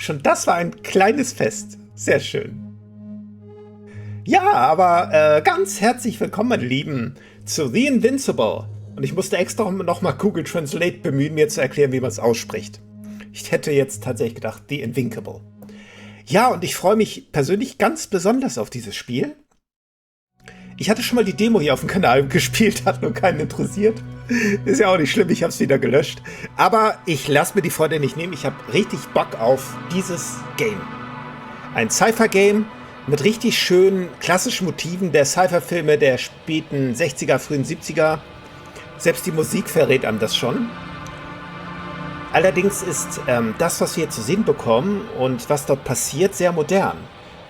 Schon das war ein kleines Fest. Sehr schön. Ja, aber ganz herzlich willkommen, meine Lieben, zu The Invincible. Und ich musste extra nochmal Google Translate bemühen, mir zu erklären, wie man es ausspricht. Ich hätte jetzt tatsächlich gedacht, The Invincible. Ja, und ich freue mich persönlich ganz besonders auf dieses Spiel. Ich hatte schon mal die Demo hier auf dem Kanal gespielt, hat nur keinen interessiert. Ist ja auch nicht schlimm, ich habe es wieder gelöscht. Aber ich lasse mir die Freude nicht nehmen, ich habe richtig Bock auf dieses Game. Ein Sci-Fi-Game mit richtig schönen klassischen Motiven der Sci-Fi-Filme der späten 60er, frühen 70er. Selbst die Musik verrät einem das schon. Allerdings ist das, was wir hier zu sehen bekommen und was dort passiert, sehr modern.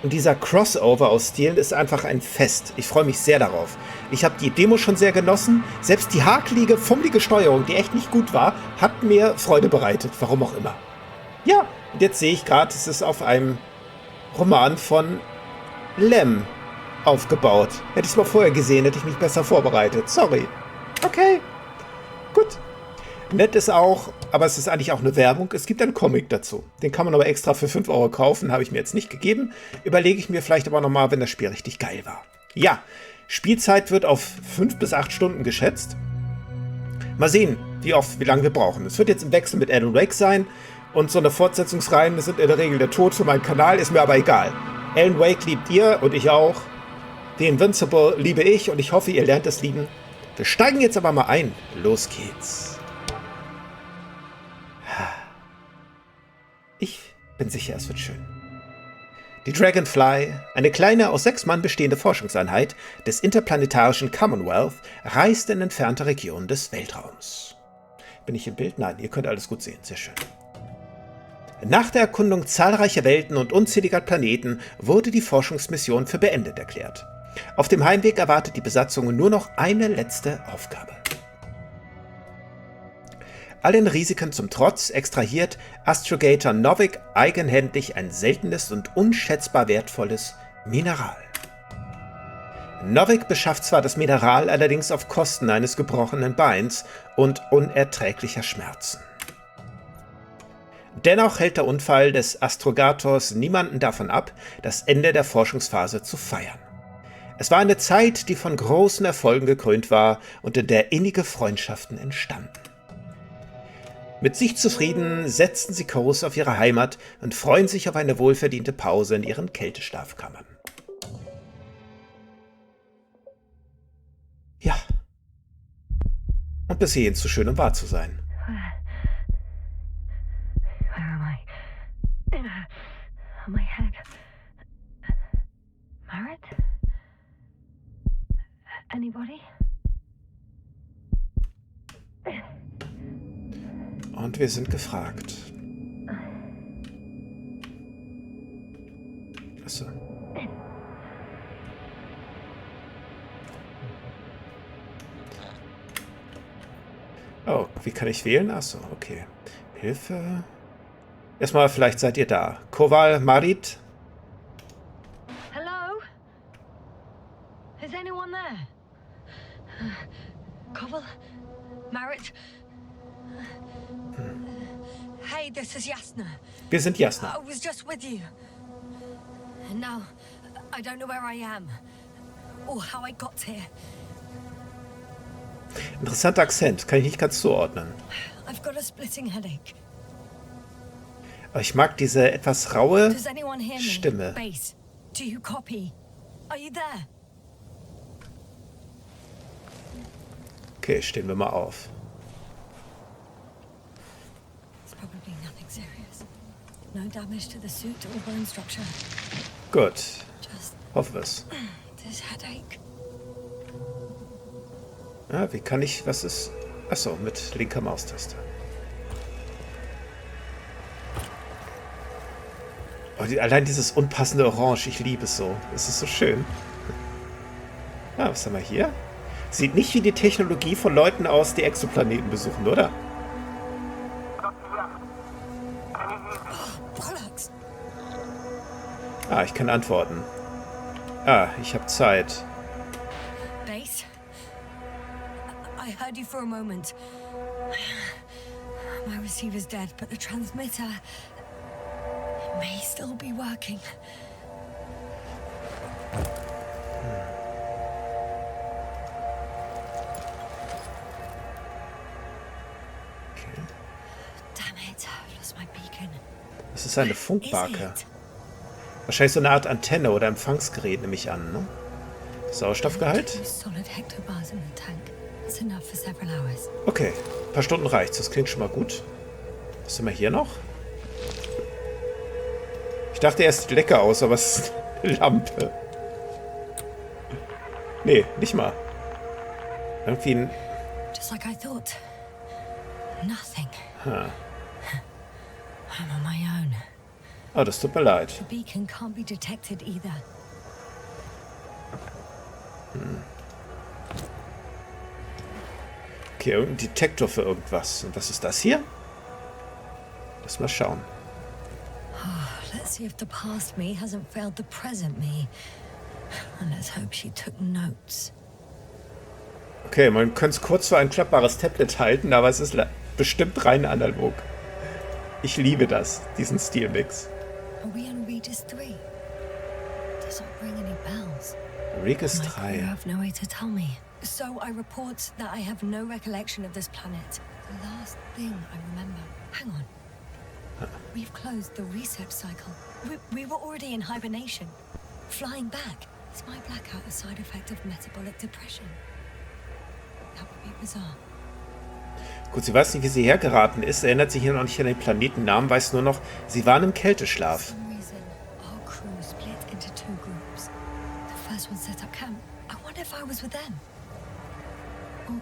Und dieser Crossover aus Stilen ist einfach ein Fest. Ich freue mich sehr darauf. Ich habe die Demo schon sehr genossen. Selbst die hakelige, fummelige Steuerung, die echt nicht gut war, hat mir Freude bereitet. Warum auch immer. Ja, und jetzt sehe ich gerade, es ist auf einem Roman von Lem aufgebaut. Hätte ich es mal vorher gesehen, hätte ich mich besser vorbereitet. Sorry. Okay. Gut. Nett ist auch, aber es ist eigentlich auch eine Werbung. Es gibt einen Comic dazu. Den kann man aber extra für 5 Euro kaufen. Habe ich mir jetzt nicht gegeben. Überlege ich mir vielleicht aber nochmal, wenn das Spiel richtig geil war. Ja, Spielzeit wird auf 5 bis 8 Stunden geschätzt. Mal sehen, wie lange wir brauchen. Es wird jetzt im Wechsel mit Alan Wake sein. Und so eine Fortsetzungsreihen sind in der Regel der Tod für meinen Kanal. Ist mir aber egal. Alan Wake liebt ihr und ich auch. The Invincible liebe ich und ich hoffe, ihr lernt es lieben. Wir steigen jetzt aber mal ein. Los geht's. Ich bin sicher, es wird schön. Die Dragonfly, eine kleine aus 6 Mann bestehende Forschungseinheit des interplanetarischen Commonwealth, reist in entfernte Regionen des Weltraums. Bin ich im Bild? Nein, ihr könnt alles gut sehen. Sehr schön. Nach der Erkundung zahlreicher Welten und unzähliger Planeten wurde die Forschungsmission für beendet erklärt. Auf dem Heimweg erwartet die Besatzung nur noch eine letzte Aufgabe. Allen Risiken zum Trotz extrahiert Astrogator Novik eigenhändig ein seltenes und unschätzbar wertvolles Mineral. Novik beschafft zwar das Mineral, allerdings auf Kosten eines gebrochenen Beins und unerträglicher Schmerzen. Dennoch hält der Unfall des Astrogators niemanden davon ab, das Ende der Forschungsphase zu feiern. Es war eine Zeit, die von großen Erfolgen gekrönt war und in der innige Freundschaften entstanden. Mit sich zufrieden setzten sie Kurs auf ihre Heimat und freuen sich auf eine wohlverdiente Pause in ihren Kälteschlafkammern. Ja. Und bis hierhin zu schön, um wahr zu sein. Where am I? My head. Marit? Anybody? Und wir sind gefragt. Achso. Oh, wie kann ich wählen? Achso, okay. Hilfe. Erstmal, vielleicht seid ihr da. Koval, Marit. Hello? Is anyone there? Koval? Marit? Hey, this is Yasna. Wir sind Yasna. I was just with you. And now, I don't know where I am. Or how I got here. Interessanter Akzent. Kann ich nicht ganz zuordnen. I've got a splitting headache. Aber ich mag diese etwas raue Does anyone hear me? Stimme. Base, do you copy? Are you there? Okay, stehen wir mal auf. It's probably nothing serious. No damage to the suit or bone structure. Gut. Just Hoffen wir es. this headache. Ja, wie kann ich, was ist... Achso, mit linker Maustaste. Oh, allein dieses unpassende Orange, ich liebe es so. Es ist so schön. Ah, was haben wir hier? Sieht nicht wie die Technologie von Leuten aus, die Exoplaneten besuchen, oder? Bollocks! Ah, ich kann antworten. Ah, ich habe Zeit. Base? I heard you for a moment. My receiver's dead, but the transmitter... may still be working. Okay. Damn it, I've lost my beacon. Das ist eine Funkbarke. Wahrscheinlich so eine Art Antenne oder Empfangsgerät, nehme ich an, ne? Sauerstoffgehalt? Okay, ein paar Stunden reicht's. Das klingt schon mal gut. Was haben wir hier noch? Ich dachte erst, sieht lecker aus, aber es ist eine Lampe. Nee, nicht mal. Irgendwie ein... Just like I thought. Nothing. Ha. I'm on my own. Oh, das tut mir leid. The beacon can't be detected either. Okay, irgendein Detektor für irgendwas. Und was ist das hier? Lass mal schauen. Let's see if the past me hasn't failed the present me. And let's hope she took notes. Okay, man könnte es kurz für ein klappbares Tablet halten, aber es ist bestimmt rein analog. Ich liebe das, diesen Stilmix. Are we on Regis III? Doesn't ring any bells. Regis You III. have no way to tell me. So I report that I have no recollection of this planet. The last thing I remember. Hang on. We've closed the reset cycle. We were already in hibernation. Flying back. Is my blackout a side effect of metabolic depression? That would be bizarre. Gut, sie weiß nicht, wie sie hergeraten ist, erinnert sich hier noch nicht an den Planetennamen, weiß nur noch, sie waren im For Kälteschlaf. some reason, our crew split into two groups. The first one set up camp. I wonder if I was with them. Or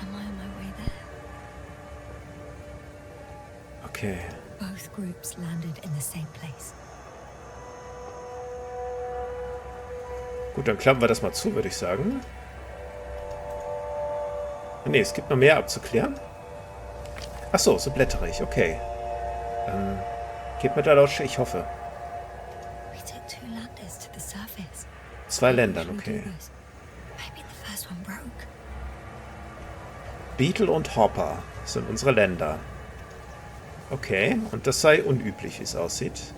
am I on my way there? Okay. Both groups landed in the same place. Gut, dann klappen wir das mal zu, würde ich sagen. Ne, es gibt noch mehr abzuklären. Ach so, so blättere ich, okay. Geht mir da laut, ich hoffe. We took two landers to the surface. 2 Ländern, Should we okay. do this? Maybe the first one broke. Beetle und Hopper sind unsere Länder. Okay, und das sei unüblich, wie es aussieht.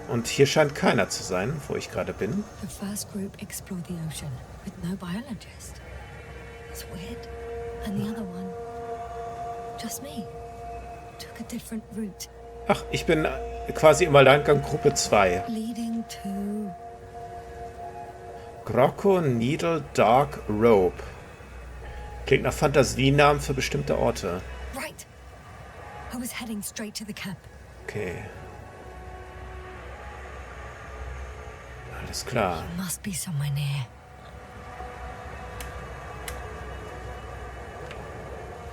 Und hier scheint keiner zu sein, wo ich gerade bin. The first group explored the ocean with no biologist. It's weird. And the other one, just me, took a different route, Ach, ich bin quasi im Alleingang Gruppe 2. leading to... Grocco Needle Dark Rope. Klingt nach Fantasienamen für bestimmte Orte. Right. I was heading straight to the camp. Okay. Alles klar. Must be somewhere near.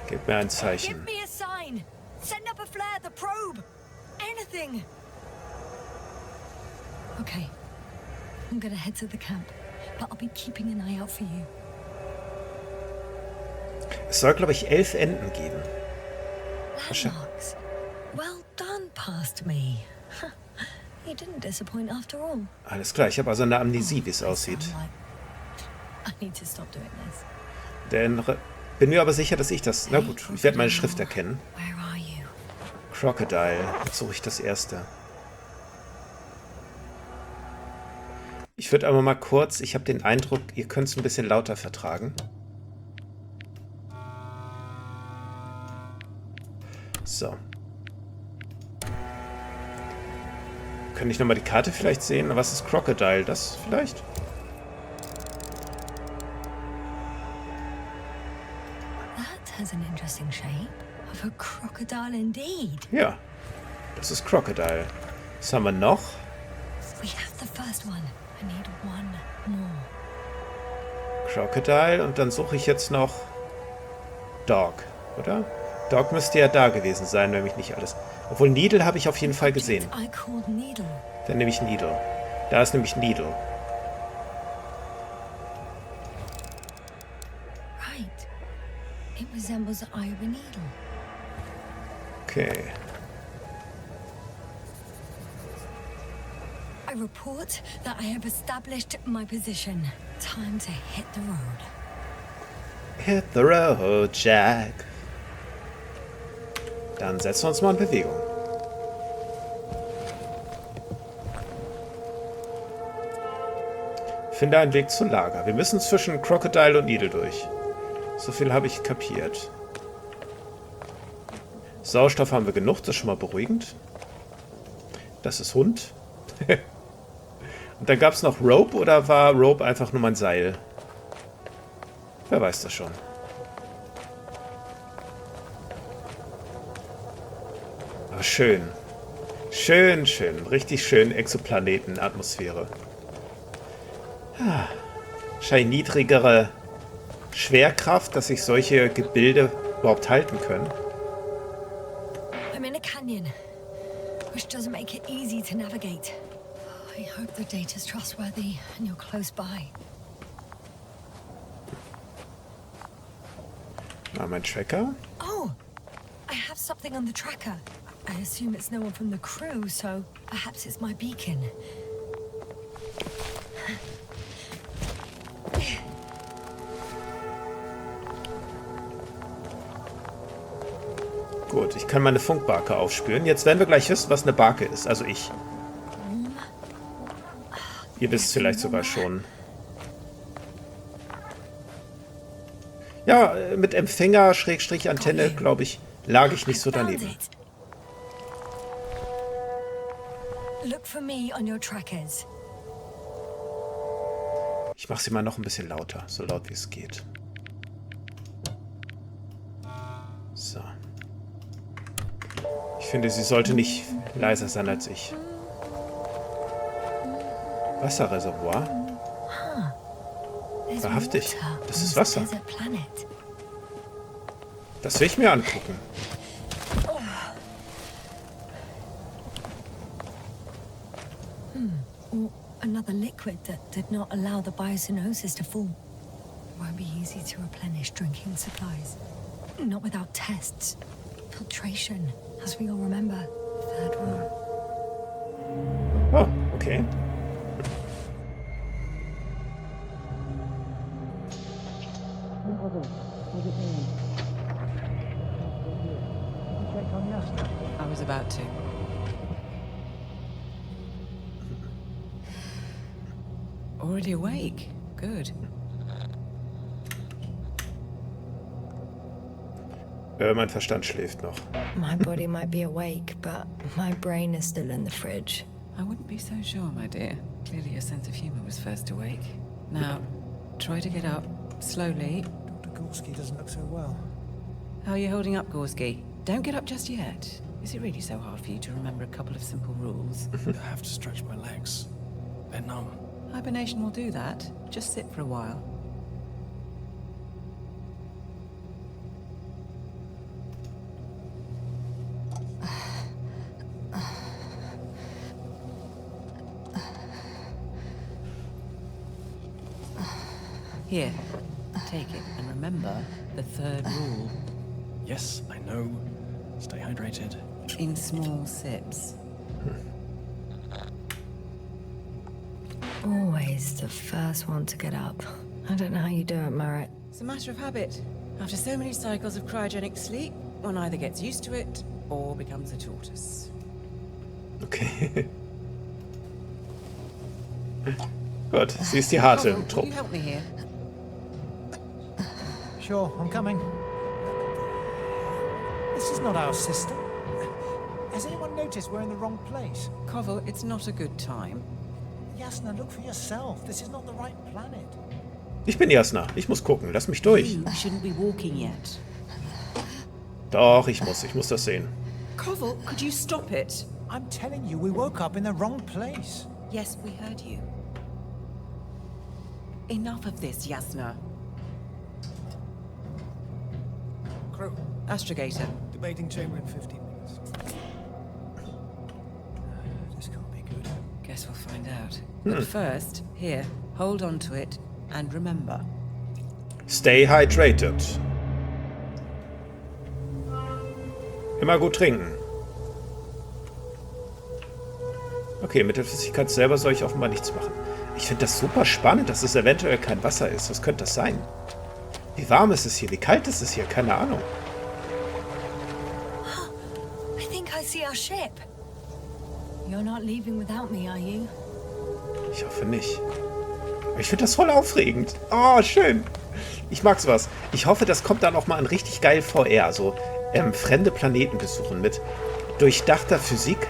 Gib mir ein Give Zeichen. me a sign. Send up a flare, the probe. Anything. Okay. I'm gonna head to the camp, but I'll be keeping an eye out for you. Es soll, glaube ich, 11 Enden geben. Landmarks. Well done, past me. You didn't disappoint after all. Alles klar, ich habe also eine Amnesie, wie es aussieht. I need to stop doing this. Denn bin mir aber sicher, dass ich das... Na gut, ich werde meine Schrift erkennen. Where are you? Crocodile. Jetzt suche ich das erste. Ich würde aber mal kurz... Ich habe den Eindruck, ihr könnt es ein bisschen lauter vertragen. So. Kann ich nochmal die Karte vielleicht sehen? Was ist Crocodile? Das vielleicht? That has an interesting shape. Of a crocodile indeed. Ja. Das ist Crocodile. Was haben wir noch? We have the first one. I need one more. Crocodile. Und dann suche ich jetzt noch Dog, oder? Dog müsste ja da gewesen sein, wenn mich nicht alles... Obwohl Needle habe ich auf jeden Fall gesehen. I called Needle. Dann nehme ich Needle. Da ist nämlich Needle. Right. It resembles the eye of a needle. Okay. I report that I have established my position. Time to hit the road. Hit the road, Jack. Dann setzen wir uns mal in Bewegung. Finde einen Weg zum Lager. Wir müssen zwischen Crocodile und Needle durch. So viel habe ich kapiert. Sauerstoff haben wir genug, das ist schon mal beruhigend. Das ist Hund. Und dann gab es noch Rope, oder war Rope einfach nur mein Seil? Wer weiß das schon. Aber schön. Schön, schön. Richtig schön Exoplaneten-Atmosphäre. Scheint niedrigere Schwerkraft, dass sich solche Gebilde überhaupt halten können. I'm in a canyon, which doesn't make it easy to navigate. I hope the data's trustworthy and you're close by. Na, mein Tracker. Oh, I have something on the tracker. I assume it's no one from the crew, so perhaps it's my beacon. Gut, ich kann meine Funkbarke aufspüren. Jetzt werden wir gleich wissen, was eine Barke ist. Also ich. Ihr wisst es vielleicht sogar schon. Ja, mit Empfänger, Schrägstrich, Antenne, glaube ich, lag ich nicht so daneben. Look for me on your trackers. Ich mache sie mal noch ein bisschen lauter, so laut wie es geht. So. Ich finde, sie sollte nicht leiser sein als ich. Wasserreservoir? Wahrhaftig, das ist Wasser. Das will ich mir angucken. Another liquid that did not allow the biocenosis to form. Won't be easy to replenish drinking supplies. Not without tests. Filtration, as we all remember. Third rule. Oh, okay. I was about to. Already awake. Good. Mein Verstand schläft noch. My body might be awake, but my brain is still in the fridge. I wouldn't be so sure, my dear. Clearly your sense of humor was first awake. Now, try to get up. Slowly. Dr. Gorski doesn't look so well. How are you holding up, Gorski? Don't get up just yet. Is it really so hard for you to remember a couple of simple rules? I have to stretch my legs. They're numb. Hibernation will do that. Just sit for a while. Here, take it and remember the third rule. Yes, I know. Stay hydrated. In small sips. Always the first one to get up. I don't know how you do it, Merritt. It's a matter of habit. After so many cycles of cryogenic sleep, one either gets used to it or becomes a tortoise. Okay. Gut, sie ist die Harte im Can Trupp. you help me here? Sure, I'm coming. This is not our system. Has anyone noticed we're in the wrong place? Koval, it's not a good time. Yasna, look for yourself. This is not the right planet. Ich bin Yasna. Ich muss gucken. Lass mich durch. You shouldn't be walking yet. Doch, ich muss das sehen. Koval, could you stop it? I'm telling you, we woke up in the wrong place. Yes, we heard you. Enough of this, Yasna. Crew, Astrogator. debating chamber in 15 minutes. This can't be good. Guess we'll find out. But first, here, hold on to it and remember. Stay hydrated. Immer gut trinken. Okay, mit der Flüssigkeit selber soll ich offenbar nichts machen. Ich finde das super spannend, dass es eventuell kein Wasser ist. Was könnte das sein? Wie warm ist es hier? Wie kalt ist es hier? Keine Ahnung. I think I see our ship. You're not leaving without me, are you? Ich hoffe nicht. Ich finde das voll aufregend. Oh, schön. Ich mag sowas. Ich hoffe, das kommt dann auch mal in richtig geil VR. So fremde Planeten besuchen mit durchdachter Physik.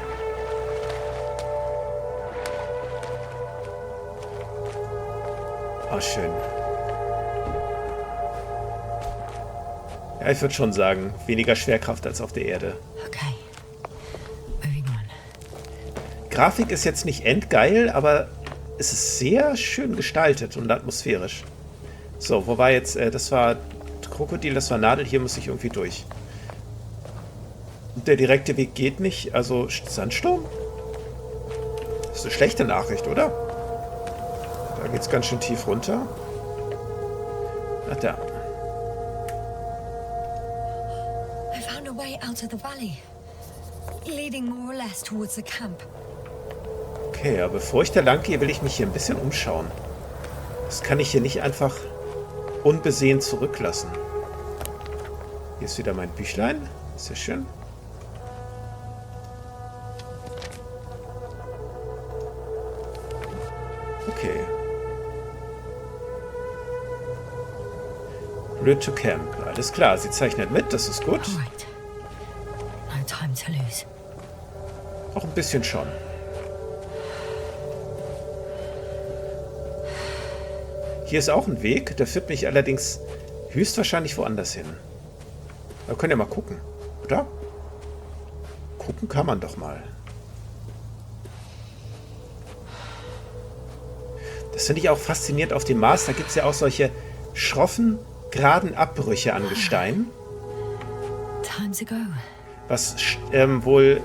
Oh, schön. Ja, ich würde schon sagen, weniger Schwerkraft als auf der Erde. Okay. Moving on. Grafik ist jetzt nicht endgeil, aber es ist sehr schön gestaltet und atmosphärisch. So, wo war jetzt, das war Krokodil, das war Nadel, hier muss ich irgendwie durch. Der direkte Weg geht nicht, also Sandsturm? Das ist eine schlechte Nachricht, oder? Da geht's ganz schön tief runter. Ach, da. I found a way out of the valley, leading more or less towards the camp. Okay, aber bevor ich da lang gehe, will ich mich hier ein bisschen umschauen. Das kann ich hier nicht einfach unbesehen zurücklassen. Hier ist wieder mein Büchlein. Sehr schön. Okay. Route to Camp. Alles klar, sie zeichnet mit, das ist gut. Alright. No time to lose. Auch ein bisschen schon. Hier ist auch ein Weg, der führt mich allerdings höchstwahrscheinlich woanders hin. Wir können ja mal gucken, oder? Gucken kann man doch mal. Das finde ich auch faszinierend auf dem Mars. Da gibt es ja auch solche schroffen, geraden Abbrüche an Gestein. Time to go. Was wohl...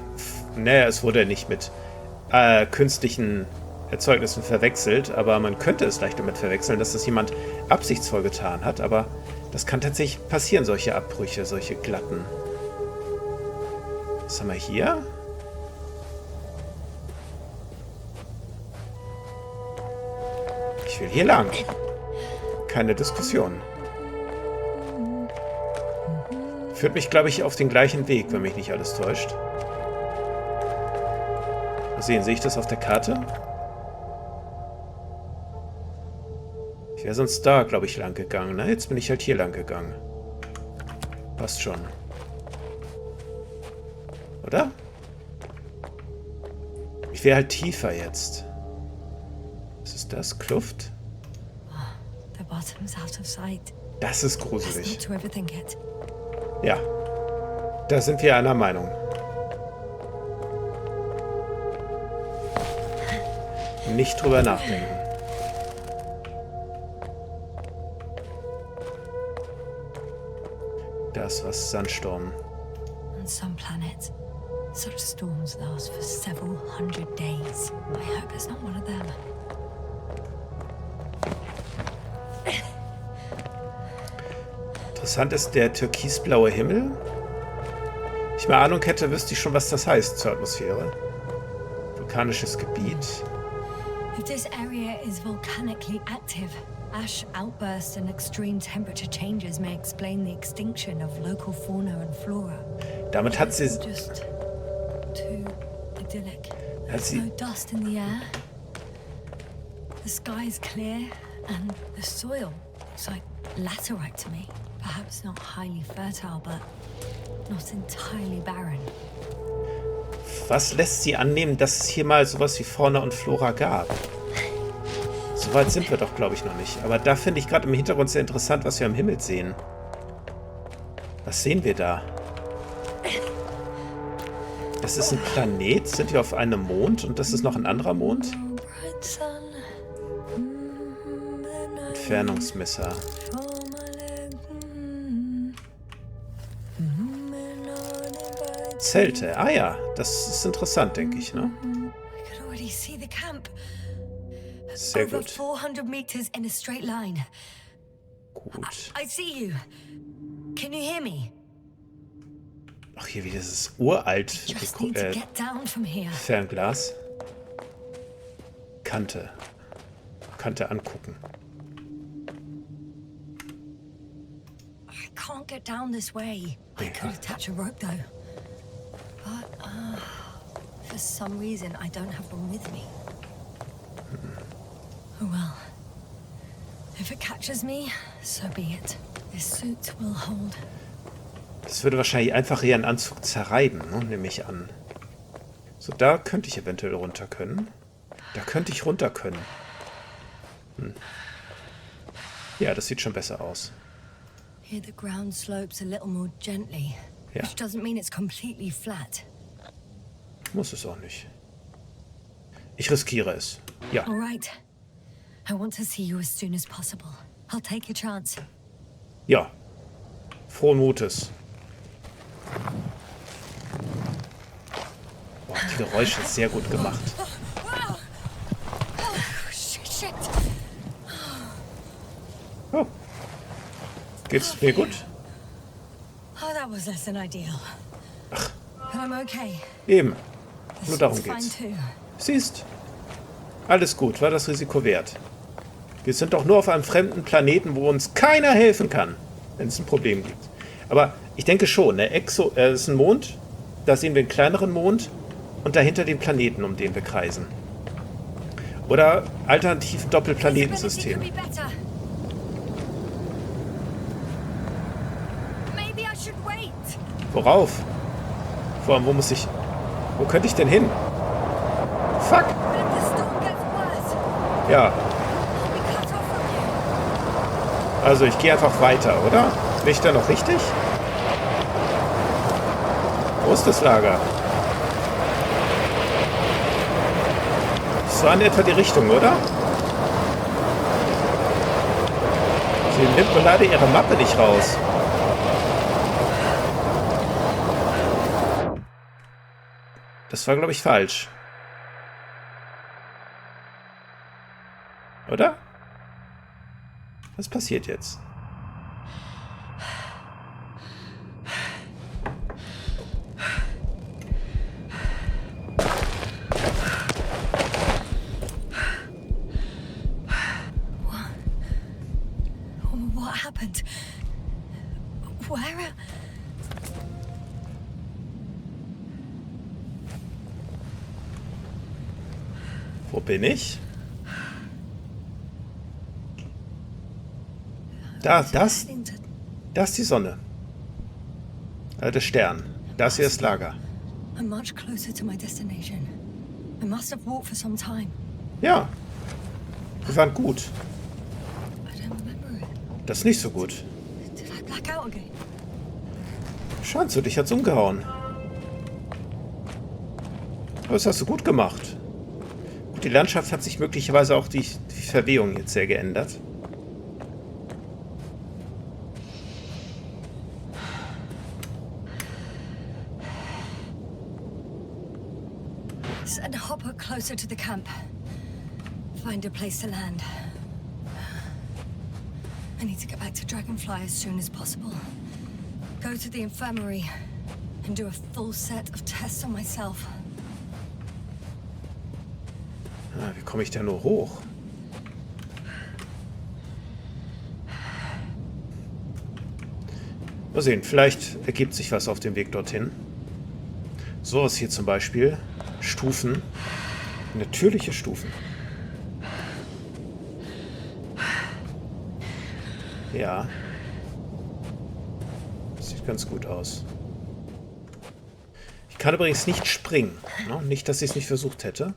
Naja, es wurde nicht mit künstlichen Erzeugnissen verwechselt, aber man könnte es leicht damit verwechseln, dass das jemand absichtsvoll getan hat, aber das kann tatsächlich passieren, solche Abbrüche, solche glatten. Was haben wir hier? Ich will hier lang. Keine Diskussion. Führt mich, glaube ich, auf den gleichen Weg, wenn mich nicht alles täuscht. Mal sehen, sehe ich das auf der Karte? Ich wäre sonst da, glaube ich, lang gegangen. Na, jetzt bin ich halt hier lang gegangen. Passt schon. Oder? Ich wäre halt tiefer jetzt. Was ist das? Kluft? The bottom's out of sight. Das ist Let's gruselig. not to overthink it. Ja. Da sind wir einer Meinung. Nicht drüber nachdenken. Das was Sandsturm. On some planets, such storms last for several hundred days. I hope it's not one of them. Interessant ist der türkisblaue Himmel. Wenn ich mal Ahnung hätte, wüsste ich schon, was das heißt zur Atmosphäre. Vulkanisches Gebiet. If this area is volcanically active, ash outbursts and extreme temperature changes may explain the extinction of local fauna and flora. Damit hat sie... Just too idyllic. Hat There's sie no dust in the air. The sky is clear and the soil looks like laterite to me. Perhaps not highly fertile, but not entirely barren. Was lässt sie annehmen, dass es hier mal sowas wie Fauna und Flora gab? So weit sind wir doch, glaube ich, noch nicht. Aber da finde ich gerade im Hintergrund sehr interessant, was wir am Himmel sehen. Was sehen wir da? Das ist ein Planet. Sind wir auf einem Mond? Und das ist noch ein anderer Mond? Entfernungsmesser. Zelte. Ah ja, das ist interessant, denke ich, ne? I could already see the camp. Sehr Over gut. 400 meters in a straight line. Gut. I see you. Can you hear me? Ach, hier wieder dieses uralt Just need to get down from here. Fernglas. Kante. Kante angucken. I can't get down this way. I could attach a rope though. But for some reason I don't have one with me. Oh well. If it catches me, so be it. This suit will hold. Das würde wahrscheinlich einfach ihren Anzug zerreiben, ne? Nehme ich an. So, da könnte ich eventuell runter können. Da könnte ich runter können. Ja, das sieht schon besser aus. Here the ground slopes a little more gently, Ja. which doesn't mean it's completely flat. Muss es auch nicht. Ich riskiere es. Ja. All right. I want to see you as soon as possible. I'll take your chance. Ja. Frohen Mutes. Boah, die Geräusche sind sehr gut gemacht. Shit. Oh. Geht's mir gut? Oh, that was less than ideal. But I'm okay. Eben. The Nur darum suit's fine geht's. too. Siehst? Alles gut, war das Risiko wert. Wir sind doch nur auf einem fremden Planeten, wo uns keiner helfen kann, wenn es ein Problem gibt. Aber ich denke schon, ne? Ist ein Mond, da sehen wir einen kleineren Mond und dahinter den Planeten, um den wir kreisen. Oder alternativ ein Doppelplanetensystem. Visibility could be better. Maybe I should wait. Worauf? Vor allem, wo könnte ich denn hin? Fuck! But if the storm gets worse, Ja, I'll be cut off from you. also ich gehe einfach weiter, oder? Bin ich da noch richtig? Wo ist das Lager? Das war in etwa die Richtung, oder? Sie nimmt mir leider ihre Mappe nicht raus. Das war, glaube ich, falsch. Oder? Was passiert jetzt? What happened? Where? Wo bin ich? Das ist die Sonne. Der Stern. Das hier ist das Lager. I'm much closer to my destination. I must have walked for some time. Ja. Wir waren gut. I don't remember it. Das ist nicht so gut. Did I black out again? Scheint so, dich hat's umgehauen. Aber das hast du gut gemacht. Gut, die Landschaft hat sich möglicherweise auch die Verwehung jetzt sehr geändert. Send a hopper closer to the camp. Find a place to land. I need to get back to Dragonfly as soon as possible. Go to the infirmary and do a full set of tests on myself. Ah, wie komme ich da nur hoch? Mal sehen, vielleicht ergibt sich was auf dem Weg dorthin. So ist hier zum Beispiel Stufen. Natürliche Stufen. Ja. Sieht ganz gut aus. Ich kann übrigens nicht springen. Ne? Nicht, dass ich es nicht versucht hätte.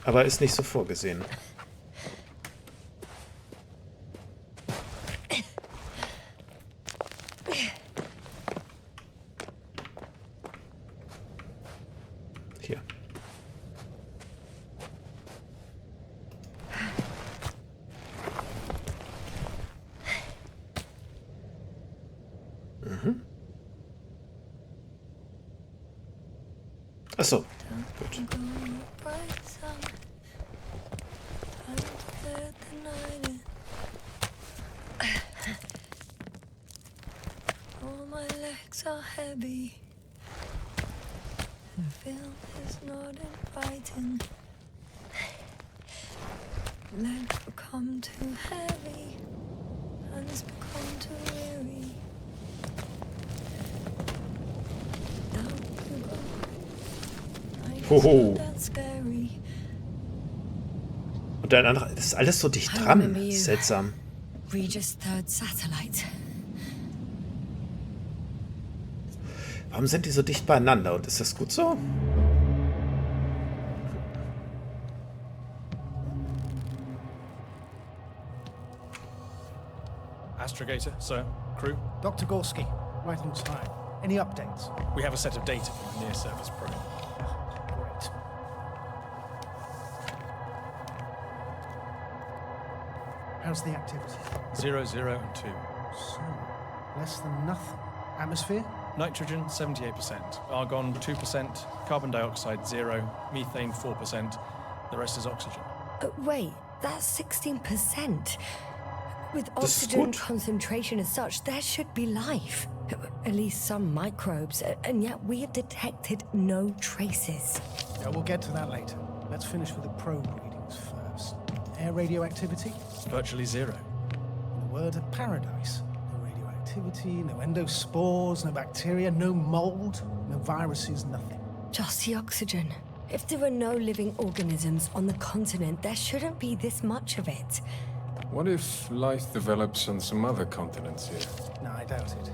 Aber ist nicht so vorgesehen. Hier. Mhm. Ach so. Gut. All my legs are heavy. The film is not inviting. Legs become too heavy. Hands become too weary. Down you go. I Hoho. that's scary. Und ein anderer. Das ist alles so dicht dran. Seltsam. Regis III satellite. Warum sind die so dicht beieinander? Und ist das gut so? Astrogator, sir, crew. Dr. Gorski, right on time. Any updates? We have a set of data from the near-surface probe. Great. How's the activity? 0, 0, and 2. So, less than nothing. Atmosphere? Nitrogen, 78%. Argon, 2%. Carbon dioxide, 0. Methane, 4%. The rest is oxygen. Wait, that's 16%. With Das ist oxygen gut. concentration as such, there should be life. At least some microbes, and yet we have detected no traces. Yeah, we'll get to that later. Let's finish with the probe readings first. Air radioactivity? Virtually 0. In a word, a paradise. No radioactivity, no endospores, no bacteria, no mold, no viruses, nothing. Just the oxygen. If there are no living organisms on the continent, there shouldn't be this much of it. What if life develops on some other continents here? No, I doubt it.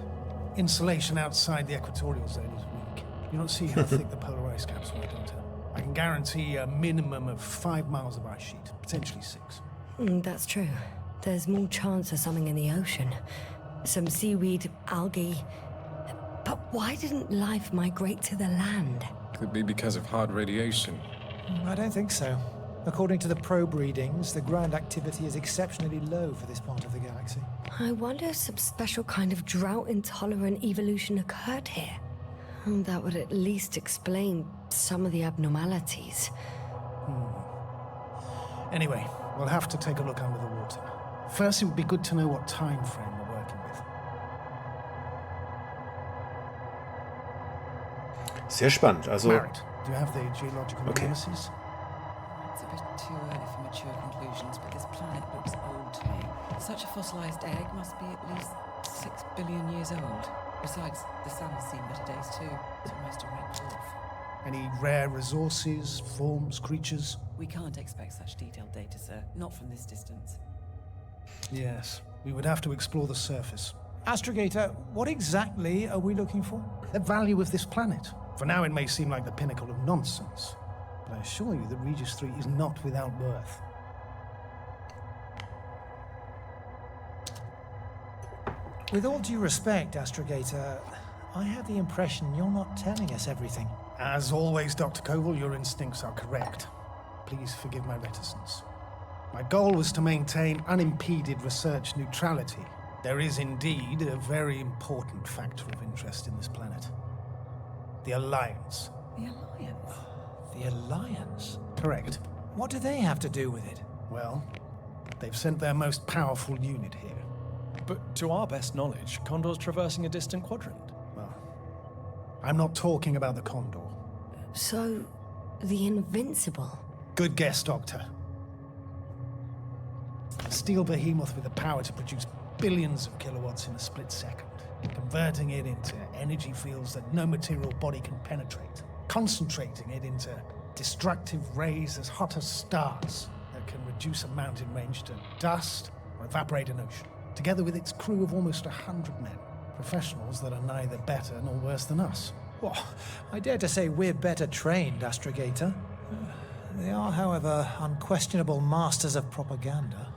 Insulation outside the equatorial zone is weak. You don't see how thick the polar ice caps were, Doctor. I can guarantee a minimum of 5 miles of ice sheet, potentially 6. That's true. There's more chance of something in the ocean. Some seaweed, algae. But why didn't life migrate to the land? Could be because of hard radiation. I don't think so. According to the probe readings, the ground activity is exceptionally low for this part of the galaxy. I wonder if some special kind of drought-intolerant evolution occurred here. That would at least explain some of the abnormalities. Anyway, we'll have to take a look under the water. First, it would be good to know what time frame we're working with. Sehr spannend. Also, Marit, do you have the geological Okay. analysis? It's a bit too early for mature conclusions, but this planet looks old to me. Such a fossilized egg must be at least 6 billion years old. Besides, the sun has seen better days too. It's almost a red dwarf. Any rare resources, forms, creatures? We can't expect such detailed data, sir. Not from this distance. Yes, we would have to explore the surface. Astrogator, what exactly are we looking for? The value of this planet. For now, it may seem like the pinnacle of nonsense, but I assure you that Regis III is not without worth. With all due respect, Astrogator, I have the impression you're not telling us everything. As always, Dr. Koval, your instincts are correct. Please forgive my reticence. My goal was to maintain unimpeded research neutrality. There is indeed a very important factor of interest in this planet. The Alliance. The Alliance? The Alliance? Correct. What do they have to do with it? Well, they've sent their most powerful unit here. But to our best knowledge, Condor's traversing a distant quadrant. Well, I'm not talking about the Condor. So, the Invincible. Good guess, Doctor. A steel behemoth with the power to produce billions of kilowatts in a split second, converting it into energy fields that no material body can penetrate, concentrating it into destructive rays as hot as stars that can reduce a mountain range to dust or evaporate an ocean, together with its crew of almost 100 men, professionals that are neither better nor worse than us. Well, I dare to say we're better trained, Astrogator. They are, however, unquestionable masters of propaganda.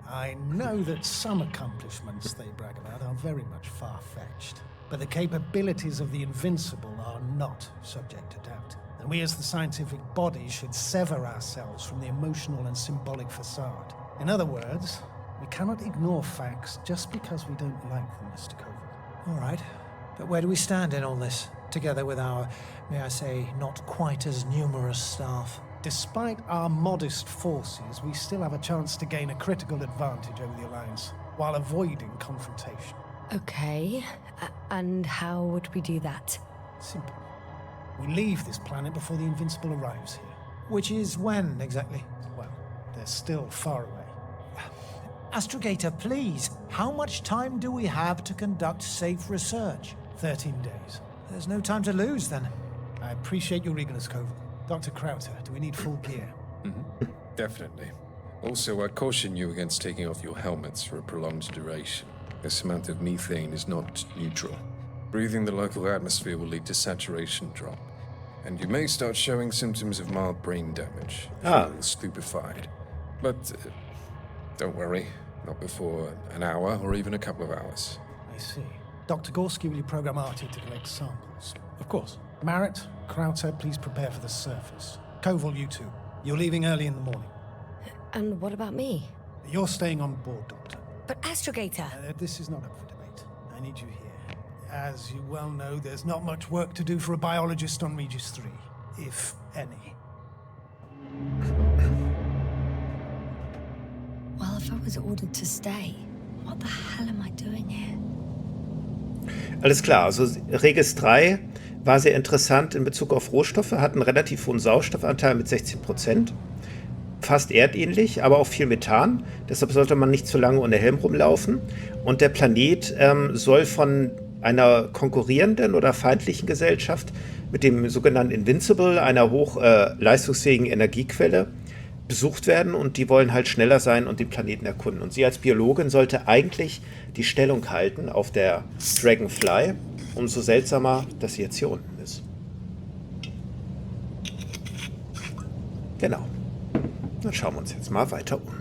I know that some accomplishments they brag about are very much far-fetched, but the capabilities of the Invincible are not subject to doubt. And we as the scientific body should sever ourselves from the emotional and symbolic facade. In other words, we cannot ignore facts just because we don't like them, Mr. Koval. All right, but where do we stand in all this, together with our, may I say, not quite as numerous staff? Despite our modest forces, we still have a chance to gain a critical advantage over the Alliance, while avoiding confrontation. Okay, and how would we do that? Simple. We leave this planet before the Invincible arrives here. Which is when, exactly? Well, they're still far away. Astrogator, please, how much time do we have to conduct safe research? 13 days. There's no time to lose, then. I appreciate your eagerness, Koval. Dr. Krauter, do we need full gear? Definitely. Also, I'd caution you against taking off your helmets for a prolonged duration. This amount of methane is not neutral. Breathing the local atmosphere will lead to saturation drop, and you may start showing symptoms of mild brain damage, feeling stupefied. But don't worry, not before an hour or even a couple of hours. I see. Dr. Gorski, will you program Artie to collect samples? Of course. Marrett, Krauter, please prepare for the surface. Koval, you two. You're leaving early in the morning. And what about me? You're staying on board, Doctor. But Astrogator... This is not up for debate. I need you here. As you well know, there's not much work to do for a biologist on Regis III, if any. Well, if I was ordered to stay, what the hell am I doing here? Alles klar, also Regis III war sehr interessant in Bezug auf Rohstoffe, hat einen relativ hohen Sauerstoffanteil mit 16%. Fast erdähnlich, aber auch viel Methan. Deshalb sollte man nicht zu lange ohne Helm rumlaufen. Und der Planet soll von einer konkurrierenden oder feindlichen Gesellschaft mit dem sogenannten Invincible, einer hochleistungsfähigen Energiequelle, besucht werden. Und die wollen halt schneller sein und den Planeten erkunden. Und sie als Biologin sollte eigentlich die Stellung halten auf der Dragonfly. Umso seltsamer, dass sie jetzt hier unten ist. Genau. Dann schauen wir uns jetzt mal weiter um.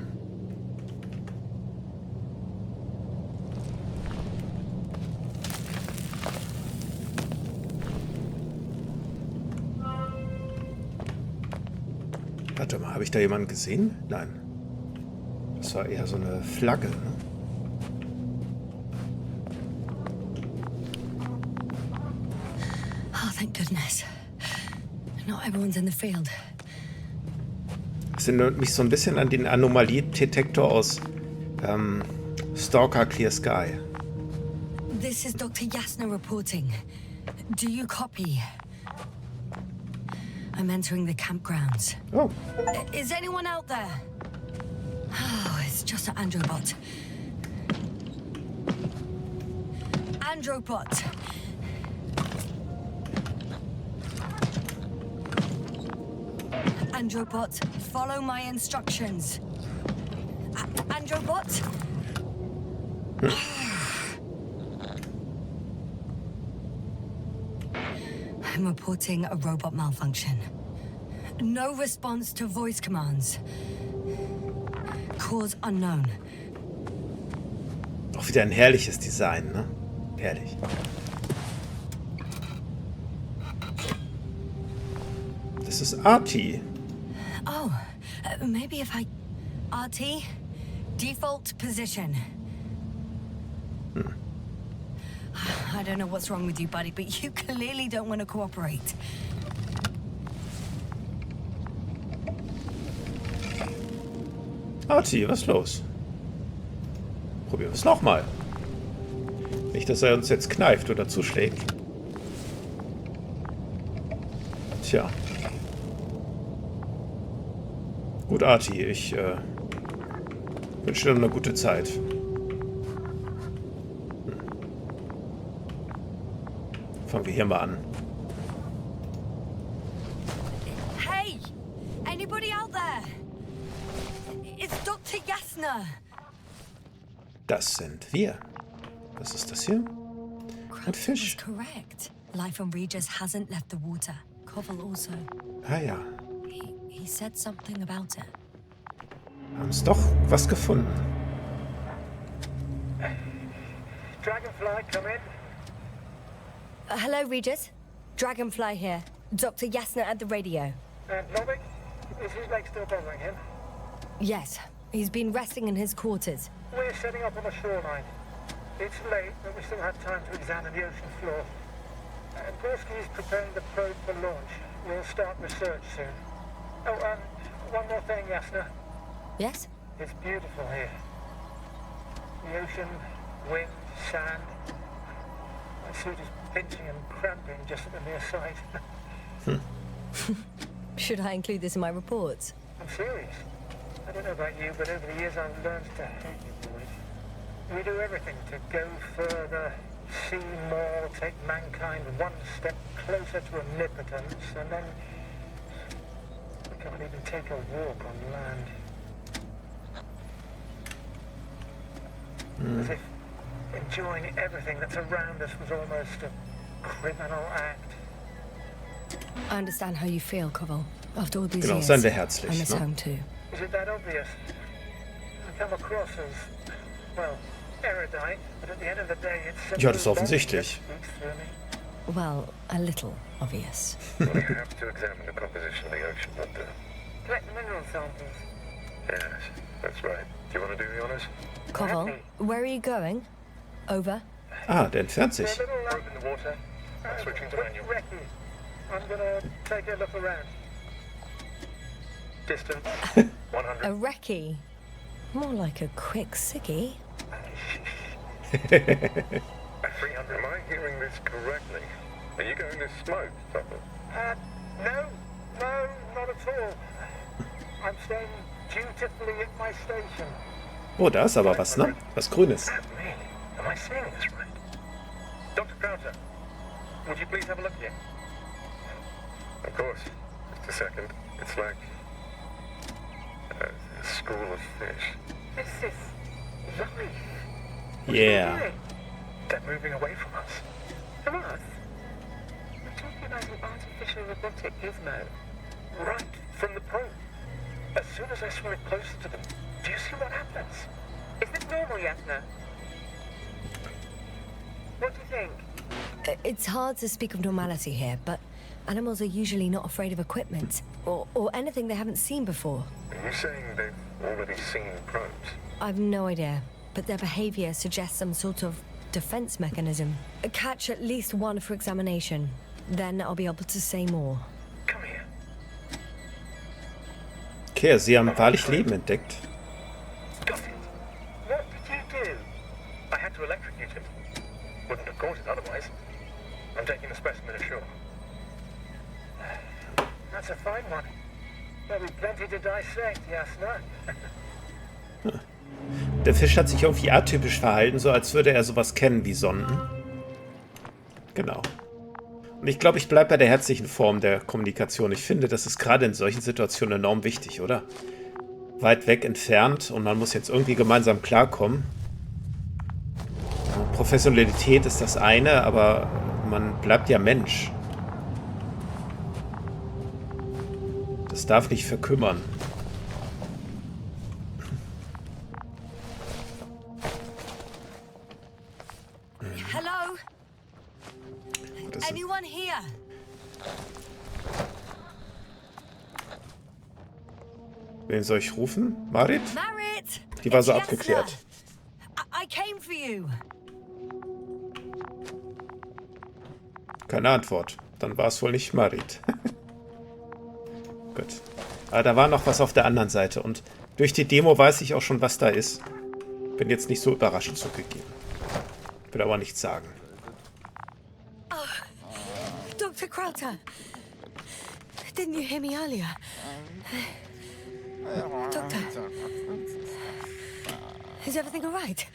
Warte mal, habe ich da jemanden gesehen? Nein. Das war eher so eine Flagge, ne? Oh, thank goodness. Not everyone's in the field. Das erinnert mich so ein bisschen an den Anomaliedetektor aus Stalker Clear Sky. This is Dr. Yasna reporting. Do you copy? I'm entering the campgrounds. Oh. Is anyone out there? Oh, it's just an Androbot. Androbot! Androbot, follow my instructions. Androbot? I'm reporting a robot malfunction. No response to voice commands. Cause unknown. Auch wieder ein herrliches Design, ne? Herrlich. Das ist Artie. Oh, maybe if I... RT? Default position. I don't know what's wrong with you, buddy, but you clearly don't want to cooperate. Artie, was ist los? Probieren wir es nochmal. Nicht, dass er uns jetzt kneift oder zuschlägt. Tja. Gut, Artie, ich wünsche dir eine gute Zeit. Fangen wir hier mal an. Hey! Anybody out there? It's Dr. Yasna! Das sind wir. Was ist das hier? Ein Fisch. Correct. Life on Regis hasn't left the water. Koval also. Ah ja. He said something about it. Haben es doch was gefunden. Dragonfly, come in. Hello, Regis. Dragonfly here. Dr. Yasna at the radio. Novik, is his leg still bothering him? Yes. He's been resting in his quarters. We're setting up on the shoreline. It's late, but we still have time to examine the ocean floor. Gorski is preparing the probe for launch. We'll start research soon. Oh, one more thing, Yasna. Yes? It's beautiful here. The ocean, wind, sand. My suit is pinching and cramping just at the mere sight. Should I include this in my reports? I'm serious. I don't know about you, but over the years I've learned to hate you boys. We do everything to go further, see more, take mankind one step closer to omnipotence, and then we can't even take a walk on land. As if enjoying everything that's around us was almost a criminal act. I understand how you feel, Koval. After all these Genau, years, seien wir I herzlich. miss Ne? home too. Is it that obvious? I come across as, well, erudite, but at the end of the day, it's simply Ja, das ist offensichtlich. speaks through me. Well, a little obvious. We have to examine the composition of the ocean water. Collect the mineral samples. Yes, that's right. Do you want to do the honors? Koval, where are you going? Over. Ah, der entfernt They're sich. a little Probe in the water. I'm switching to manual. Recce. I'm gonna take a look around. Distance, A 100. recce. More like a quick sickie. 300. Am I hearing this correctly? Are you going to smoke, Topper? No, not at all. I'm staying dutifully at my station. Oh, da ist aber was, ne? Was Grünes. That me? Am I seeing this right? Dr. Crowther, would you please have a look here? Of course. Just a second. It's like a school of fish. This is lovely. Yeah. They're moving away from us. From us? We're talking about an artificial robotic gizmo. Right from the probe. As soon as I swim it closer to them, do you see what happens? Is this normal, Yasna? What do you think? It's hard to speak of normality here, but animals are usually not afraid of equipment or anything they haven't seen before. Are you saying they've already seen probes? I've no idea, but their behavior suggests some sort of defense mechanism. Catch at least one for examination. Then I'll be able to say more. Come here. Okay, sie haben wahrlich Leben entdeckt. Got it. What did you do? I had to electrocute him. Wouldn't have caught it otherwise. I'm taking the specimen ashore. That's a fine one. There'll be plenty to dissect, Yasna. Der Fisch hat sich irgendwie atypisch verhalten, so als würde er sowas kennen wie Sonden. Genau. Und ich glaube, ich bleibe bei der herzlichen Form der Kommunikation. Ich finde, das ist gerade in solchen Situationen enorm wichtig, oder? Weit weg entfernt und man muss jetzt irgendwie gemeinsam klarkommen. Professionalität ist das eine, aber man bleibt ja Mensch. Das darf nicht verkümmern. Hello? Das ist, Anyone here? wen soll ich rufen? Marit? Marit! Die war so It's abgeklärt. Yasna. I came for you. Keine Antwort. Dann war es wohl nicht Marit. Gut. Aber da war noch was auf der anderen Seite. Und durch die Demo weiß ich auch schon, was da ist. Bin jetzt nicht so überraschend zugegeben. Will aber nichts sagen. Dr. Crowther. Didn't you hear me earlier? Doctor. Is everything all right?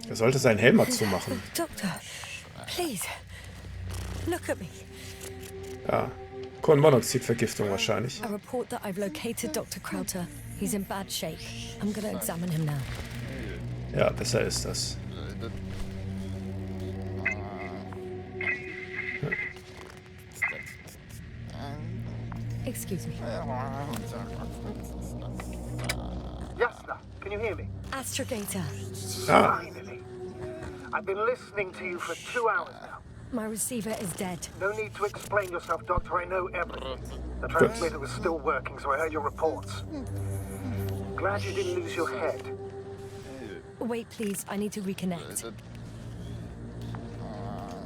Er sollte seinen Helm mal zumachen. Doctor, please. Look at me. Ja. Kohlenmonoxidvergiftung wahrscheinlich. A report that I've located Dr. Crowther. He's in bad shape. I'm gonna examine him now. Ja, besser ist das. Excuse me. Yasna, can you hear me? Astrogator. Ah, Finally. I've been listening to you for 2 hours now. My receiver is dead. No need to explain yourself, Doctor. I know everything. The transmitter was still working, so I heard your reports. Glad you didn't lose your head. Wait, please. I need to reconnect.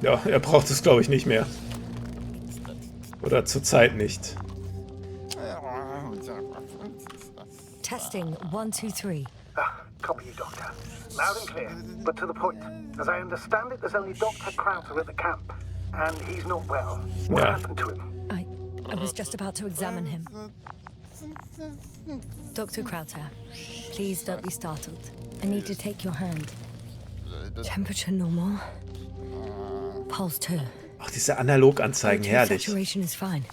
ja, er braucht es, glaube ich, nicht mehr. Oder zurzeit nicht. Testing 1, 2, 3. Copy you, Doctor. Loud and clear, but to the point. As I understand it, there's only Dr. Crowther at the camp, and he's not well. What Yeah. happened to him? I was just about to examine him. Dr. Crowther, please don't be startled. I need to take your hand. Temperature normal. Pulse 2. Ach, diese Analoganzeigen, O2 herrlich. saturation is fine.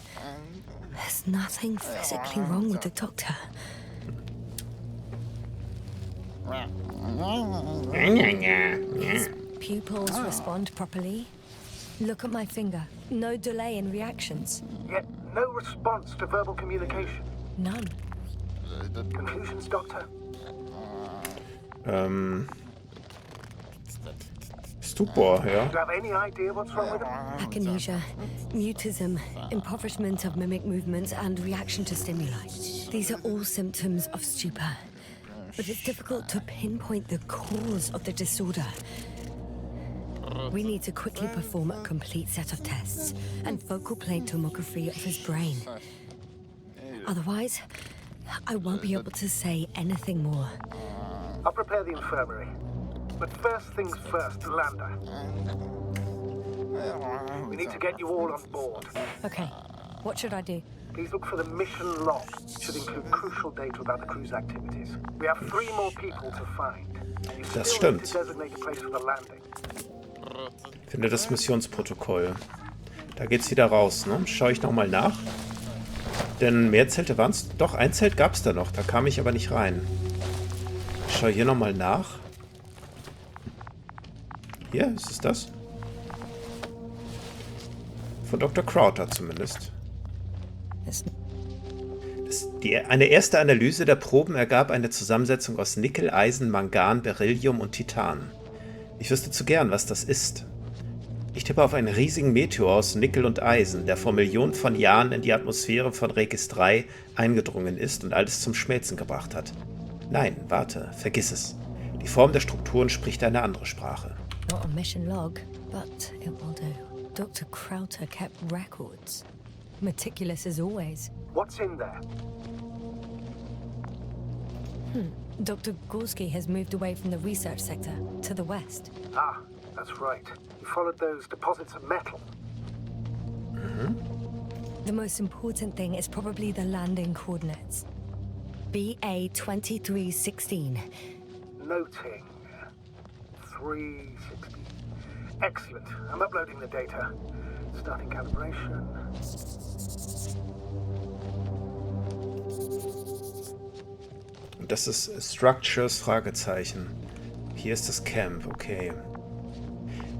There's nothing physically wrong with the doctor. His pupils respond properly. Look at my finger. No delay in reactions. Yet no response to verbal communication. None. Confusions, Doctor? Stupor, ja. Do you have any idea what's wrong with him? Akinesia, mutism, impoverishment of mimic movements, and reaction to stimuli. These are all symptoms of stupor. But it's difficult to pinpoint the cause of the disorder. We need to quickly perform a complete set of tests and focal plane tomography of his brain. Otherwise, I won't be able to say anything more. I'll prepare the infirmary. But first things first, Lander. We need to get you all on board. Okay, what should I do? Please look for the mission log. It should include crucial data about the crew's activities. We have 3 more people to find. You Das still need stimmt. to designate a place for the landing. Finde das Missionsprotokoll. Da geht's wieder raus, ne? Schaue ich nochmal nach. Denn mehr Zelte waren es. Doch, ein Zelt gab es da noch. Da kam ich aber nicht rein. Ich schaue hier nochmal nach. Hier, ist es das? Von Dr. Crowther zumindest. Eine erste Analyse der Proben ergab eine Zusammensetzung aus Nickel, Eisen, Mangan, Beryllium und Titan. Ich wüsste zu gern, was das ist. Ich tippe auf einen riesigen Meteor aus Nickel und Eisen, der vor Millionen von Jahren in die Atmosphäre von Regis III eingedrungen ist und alles zum Schmelzen gebracht hat. Nein, warte, vergiss es. Die Form der Strukturen spricht eine andere Sprache. Not a mission log, but it will do. Dr. Crowther kept records. Meticulous as always. What's in there? Dr. Gorski has moved away from the research sector to the west. Ah, that's right. You followed those deposits of metal. The most important thing is probably the landing coordinates. BA 2316. Noting. 360. Excellent. I'm uploading the data. Starting calibration. Und das ist Structures, Fragezeichen. Hier ist das Camp, okay.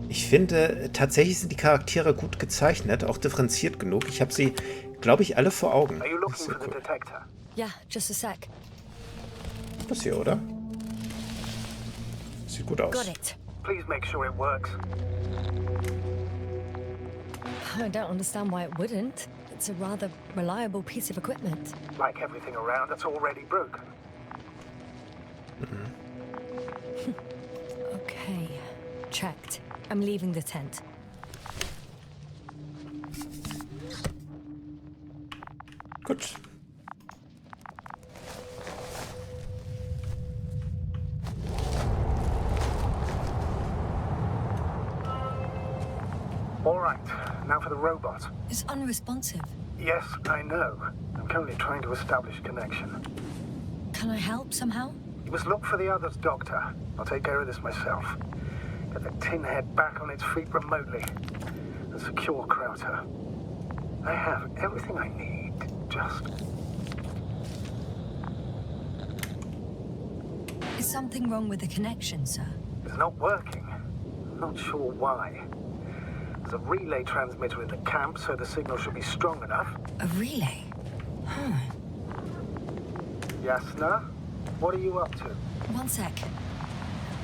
Ich finde, tatsächlich sind die Charaktere gut gezeichnet, auch differenziert genug. Ich habe sie, glaube ich, alle vor Augen. Are you Das ist looking sehr for the cool. detector? Yeah, just a sec. Das hier, oder? Sieht gut aus. Got it. Please make sure it works. I don't understand why it wouldn't. It's a rather reliable piece of equipment. Like everything around that's already broken. Okay, checked. I'm leaving the tent. Gut. All right, now for the robot. It's unresponsive. Yes, I know. I'm currently trying to establish a connection. Can I help somehow? You must look for the others, Doctor. I'll take care of this myself. Get the tin head back on its feet remotely. And secure Crowther. I have everything I need. Just... Is something wrong with the connection, sir? It's not working. I'm not sure why. There's a relay transmitter in the camp, so the signal should be strong enough. A relay? Yasna, what are you up to? One sec.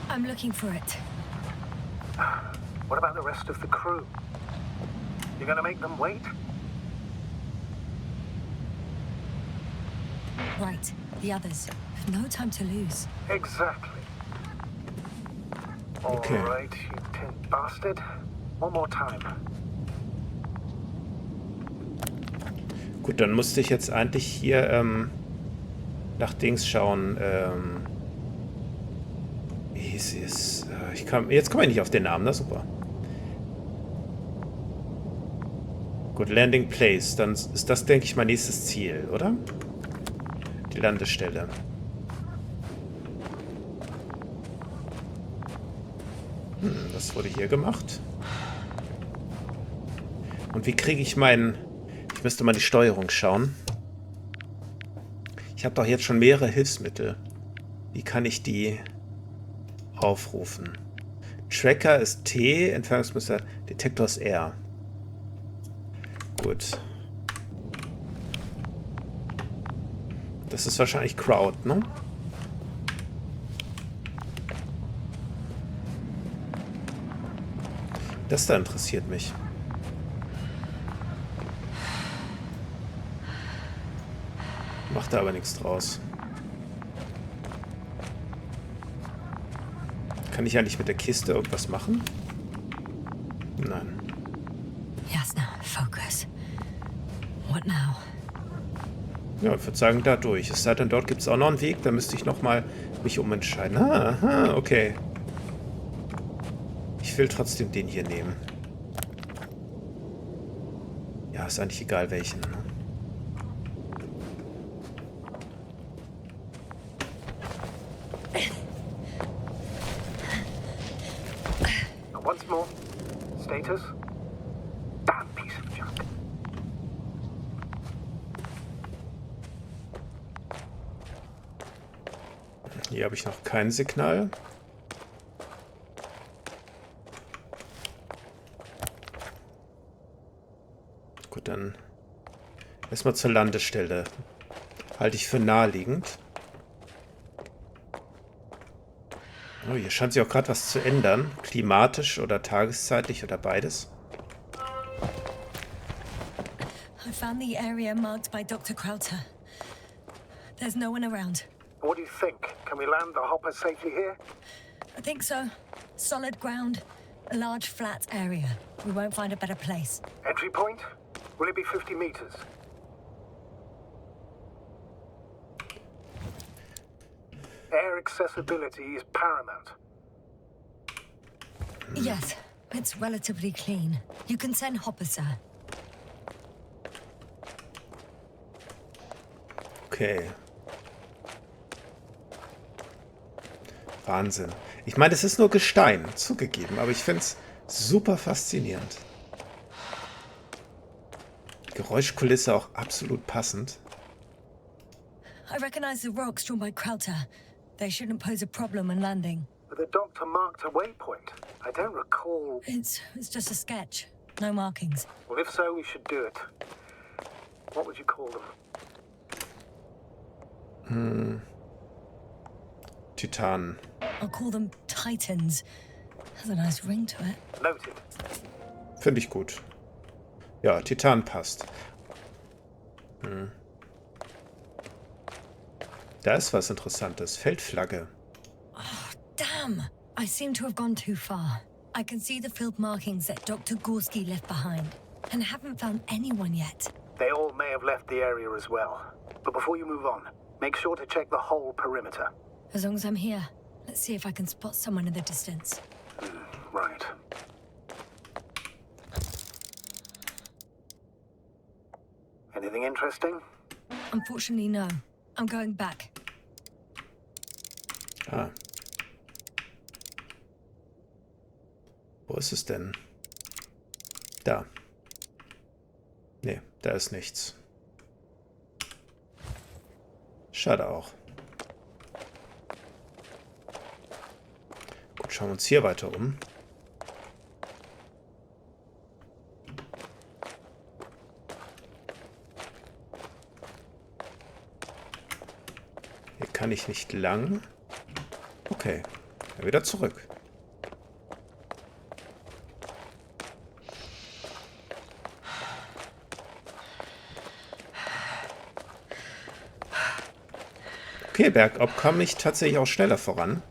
I'm looking for it. What about the rest of the crew? You gonna make them wait? Right, the others. Have no time to lose. Exactly. Okay. All right, you tin bastard. One more time. Gut, dann musste ich jetzt eigentlich hier nach Dings schauen. Wie hieß es? Jetzt komme ich nicht auf den Namen, na super. Gut, Landing Place. Dann ist das, denke ich, mein nächstes Ziel, oder? Die Landestelle. Was wurde hier gemacht? Und wie kriege ich meinen... Ich müsste mal die Steuerung schauen. Ich habe doch jetzt schon mehrere Hilfsmittel. Wie kann ich die aufrufen? Tracker ist T, Entfernungsmesser, Detektor ist R. Gut. Das ist wahrscheinlich Crowd, ne? Das da interessiert mich. Macht da aber nichts draus. Kann ich eigentlich mit der Kiste irgendwas machen? Nein. Yasna, focus. What now? Ja, ich würde sagen, da durch. Es sei denn, dort gibt es auch noch einen Weg. Da müsste ich nochmal mich umentscheiden. Aha, okay. Ich will trotzdem den hier nehmen. Ja, ist eigentlich egal welchen. Ne? Once more. Status? Damn piece of junk. Hier habe ich noch kein Signal. Gut, dann erstmal zur Landestelle. Halte ich für naheliegend. Oh, hier scheint sich auch gerade was zu ändern. Klimatisch oder tageszeitlich oder beides. I found the area marked by Dr. Krauter. There's no one around. What do you think? Can we land the hopper safely here? I think so. Solid ground. A large flat area. We won't find a better place. Entry point? Will it be 50 meters? Air accessibility is paramount. Yes, it's relatively clean. You can send Hopper, sir. Okay. Wahnsinn. Ich meine, es ist nur Gestein, zugegeben, aber ich finde es super faszinierend. Geräuschkulisse auch absolut passend. I recognize the rocks drawn by Krauter. They shouldn't pose a problem when landing. But the doctor marked a waypoint. I don't recall... It's just a sketch. No markings. Well, if so, we should do it. What would you call them? Titan. I'll call them Titans. Has a nice ring to it. Noted. Finde ich gut. Ja, Titan passt. Da ist was Interessantes. Feldflagge. Oh, damn! I seem to have gone too far. I can see the field markings that Dr. Gorski left behind, and haven't found anyone yet. They all may have left the area as well. But before you move on, make sure to check the whole perimeter. As long as I'm here, let's see if I can spot someone in the distance. Right. Anything interesting? Unfortunately, no. I'm going back. Ah. Wo ist es denn? Da. Nee, da ist nichts. Schade auch. Gut, schauen wir uns hier weiter um. Hier kann ich nicht lang. Okay, dann wieder zurück. Okay, bergab kam ich tatsächlich auch schneller voran.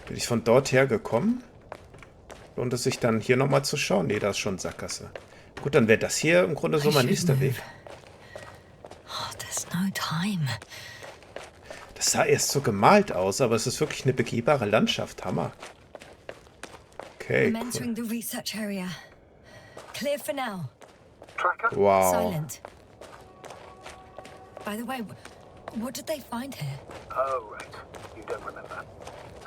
Bin ich von dort her gekommen? Lohnt es sich dann hier nochmal zu schauen? Nee, da ist schon Sackgasse. Gut, dann wäre das hier im Grunde so mein nächster Weg. Oh, there's no time. Das sah erst so gemalt aus, aber es ist wirklich eine begehbare Landschaft. Hammer. Okay, I'm entering the research area. Clear for now. Tracker? Wow. Silent. By the way, what did they find here? Oh, right. You don't remember.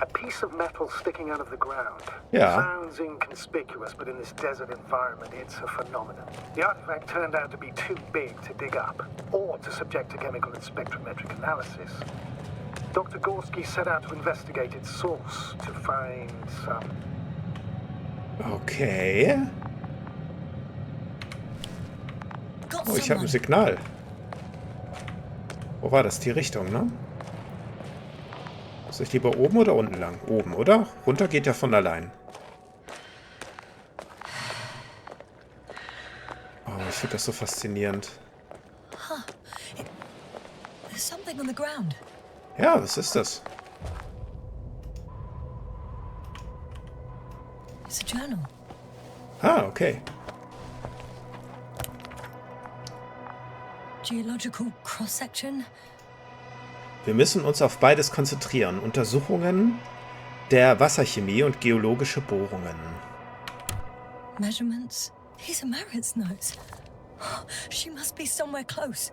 A piece of metal sticking out of the ground. Ja. Sounds inconspicuous, but in this desert environment, it's a phenomenon. The artifact turned out to be too big to dig up, or to subject to chemical and spectrometric analysis. Dr. Gorski set out to investigate its source, to find some... Okay. Oh, ich habe ein Signal. Wo war das? Die Richtung, ne? Soll ich lieber oben oder unten lang? Oben, oder? Runter geht ja von allein. Oh, ich finde das so faszinierend. There's something on the ground. Ja, was ist das? It's a journal. Ah, okay. Geological cross-section. Wir müssen uns auf beides konzentrieren. Untersuchungen der Wasserchemie und geologische Bohrungen. Measurements. These are Marit's notes. She must be somewhere close.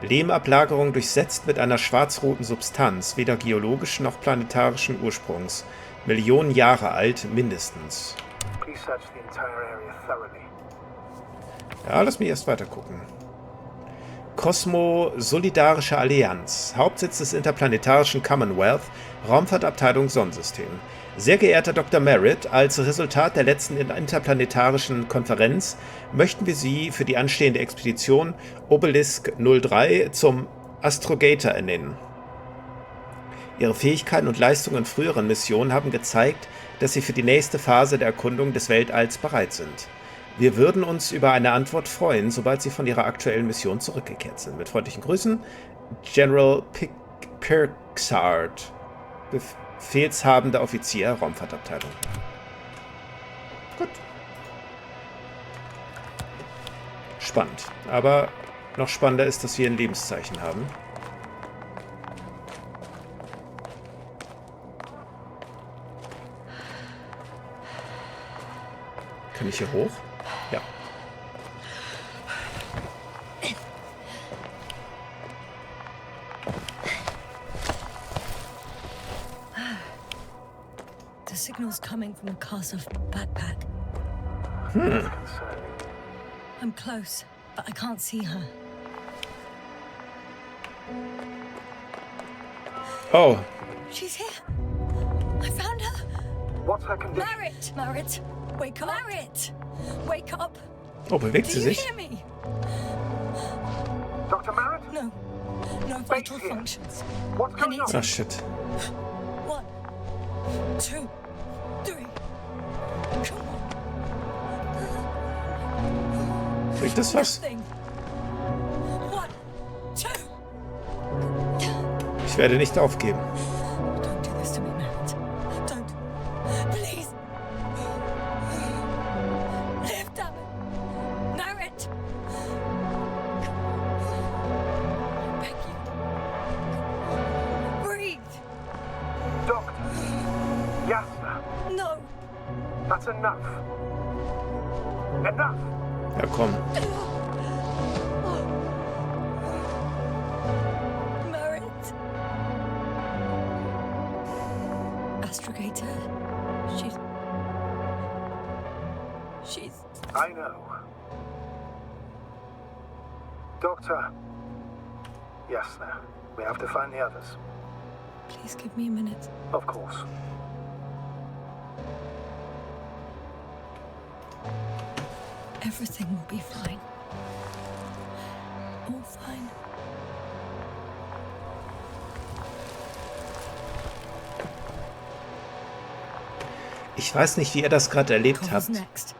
Lehmablagerung durchsetzt mit einer schwarzroten Substanz, weder geologischen noch planetarischen Ursprungs. Millionen Jahre alt, mindestens. Ja, lass mich erst weiter gucken. Kosmo-Solidarische Allianz, Hauptsitz des Interplanetarischen Commonwealth, Raumfahrtabteilung Sonnensystem. Sehr geehrter Dr. Merritt, als Resultat der letzten Interplanetarischen Konferenz möchten wir Sie für die anstehende Expedition Obelisk 03 zum Astrogator ernennen. Ihre Fähigkeiten und Leistungen in früheren Missionen haben gezeigt, dass Sie für die nächste Phase der Erkundung des Weltalls bereit sind. Wir würden uns über eine Antwort freuen, sobald Sie von Ihrer aktuellen Mission zurückgekehrt sind. Mit freundlichen Grüßen, General Pirksard, befehlshabender Offizier, Raumfahrtabteilung. Gut. Spannend. Aber noch spannender ist, dass wir ein Lebenszeichen haben. Kann ich hier hoch? Ja. The signal's coming from the castle backpack. I'm close, but I can't see her. Oh. She's here. I found her. What's her condition? Marit, wake up. Marit, wake up. Oh, bewegt sie Do you sich? hear me? Dr. Merritt? No vital functions. What's I going need on? to... Ah, shit. 1, 2, 3. Come on. Bringt das was? Nothing. 1, 2. Ich werde nicht aufgeben. Don't do this to me, Marit. Don't. Please. Live, damn it. Marit. I beg you. Breathe. Doctor. Yasna. No. That's enough. Enough. Ja, komm. Marit. Astrogator. She's... I know. Doctor. Yasna. We have to find the others. Please give me a minute. Of course. Everything will be fine. All fine. Ich weiß nicht, wie ihr das gerade erlebt Who's habt. next?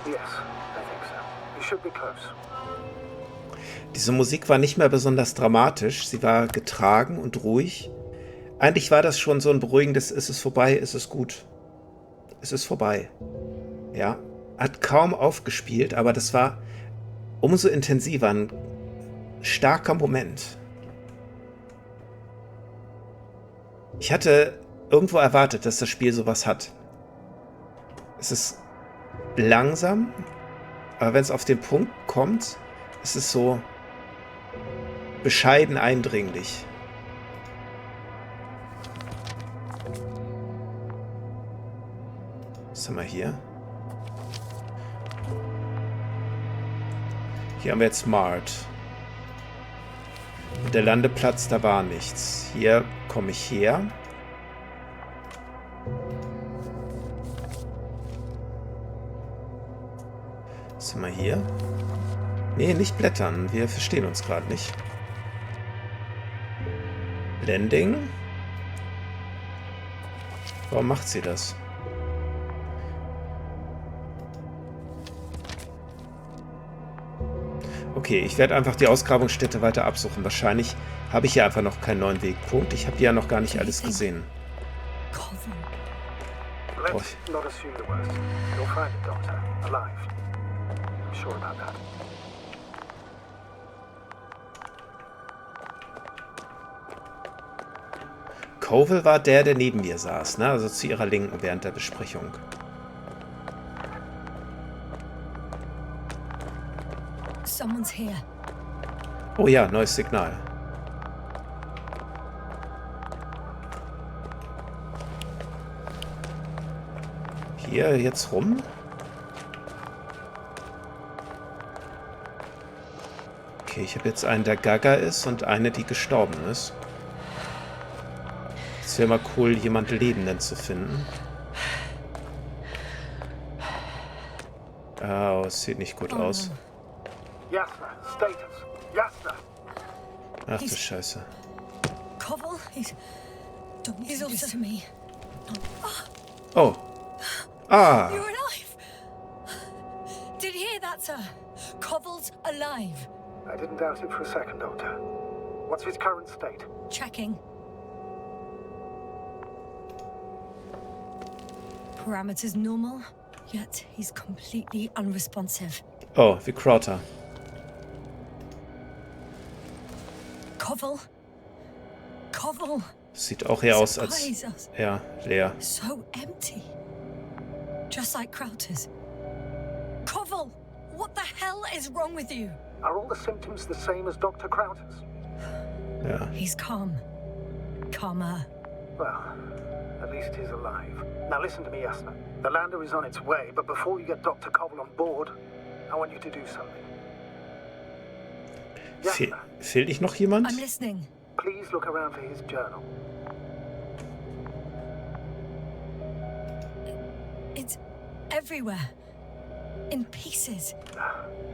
Yes, I think so. We should be close. Diese Musik war nicht mehr besonders dramatisch. Sie war getragen und ruhig. Eigentlich war das schon so ein beruhigendes, ist es vorbei, ist es gut. Es ist vorbei. Ja, hat kaum aufgespielt, aber das war umso intensiver, ein starker Moment. Ich hatte irgendwo erwartet, dass das Spiel sowas hat. Es ist langsam, aber wenn es auf den Punkt kommt, ist es so bescheiden eindringlich. Was haben wir hier? Hier haben wir jetzt Mart. Und der Landeplatz, da war nichts. Hier komme ich her. Was haben wir hier? Nee, nicht blättern. Wir verstehen uns gerade nicht. Blending. Warum macht sie das? Okay, ich werde einfach die Ausgrabungsstätte weiter absuchen. Wahrscheinlich habe ich hier einfach noch keinen neuen Wegpunkt. Ich habe ja noch gar nicht alles gesehen. Oh. Koval war der neben mir saß, ne? Also zu ihrer Linken während der Besprechung. Someone's here. Oh ja, neues Signal. Hier jetzt rum. Okay, ich habe jetzt einen, der Gaga ist und eine, die gestorben ist. Es wäre mal cool, jemanden Lebenden zu finden. Oh, es sieht nicht gut aus. Yasna, status. Yasna. Ach du Scheiße. Koval, he's also to me. Oh. Ah. You're alive. Did you hear that, sir? Koval's alive. I didn't doubt it for a second, Doctor. What's his current state? Checking. Parameters normal, yet he's completely unresponsive. Oh, wie Crowther. Koval? Koval? Sieht auch eher aus als... Ja, leer. So empty. Just like Crowther's. Koval, what the hell is wrong with you? Are all the symptoms the same as Dr. Crowther's? Ja. He's calm. Calmer. Well, at least he's alive. Now listen to me, Yasna. The lander is on its way, but before you get Dr. Koval on board, I want you to do something. Yasna, Fehlt nicht noch jemand? I'm listening. Please look around for his journal. It's everywhere. In pieces.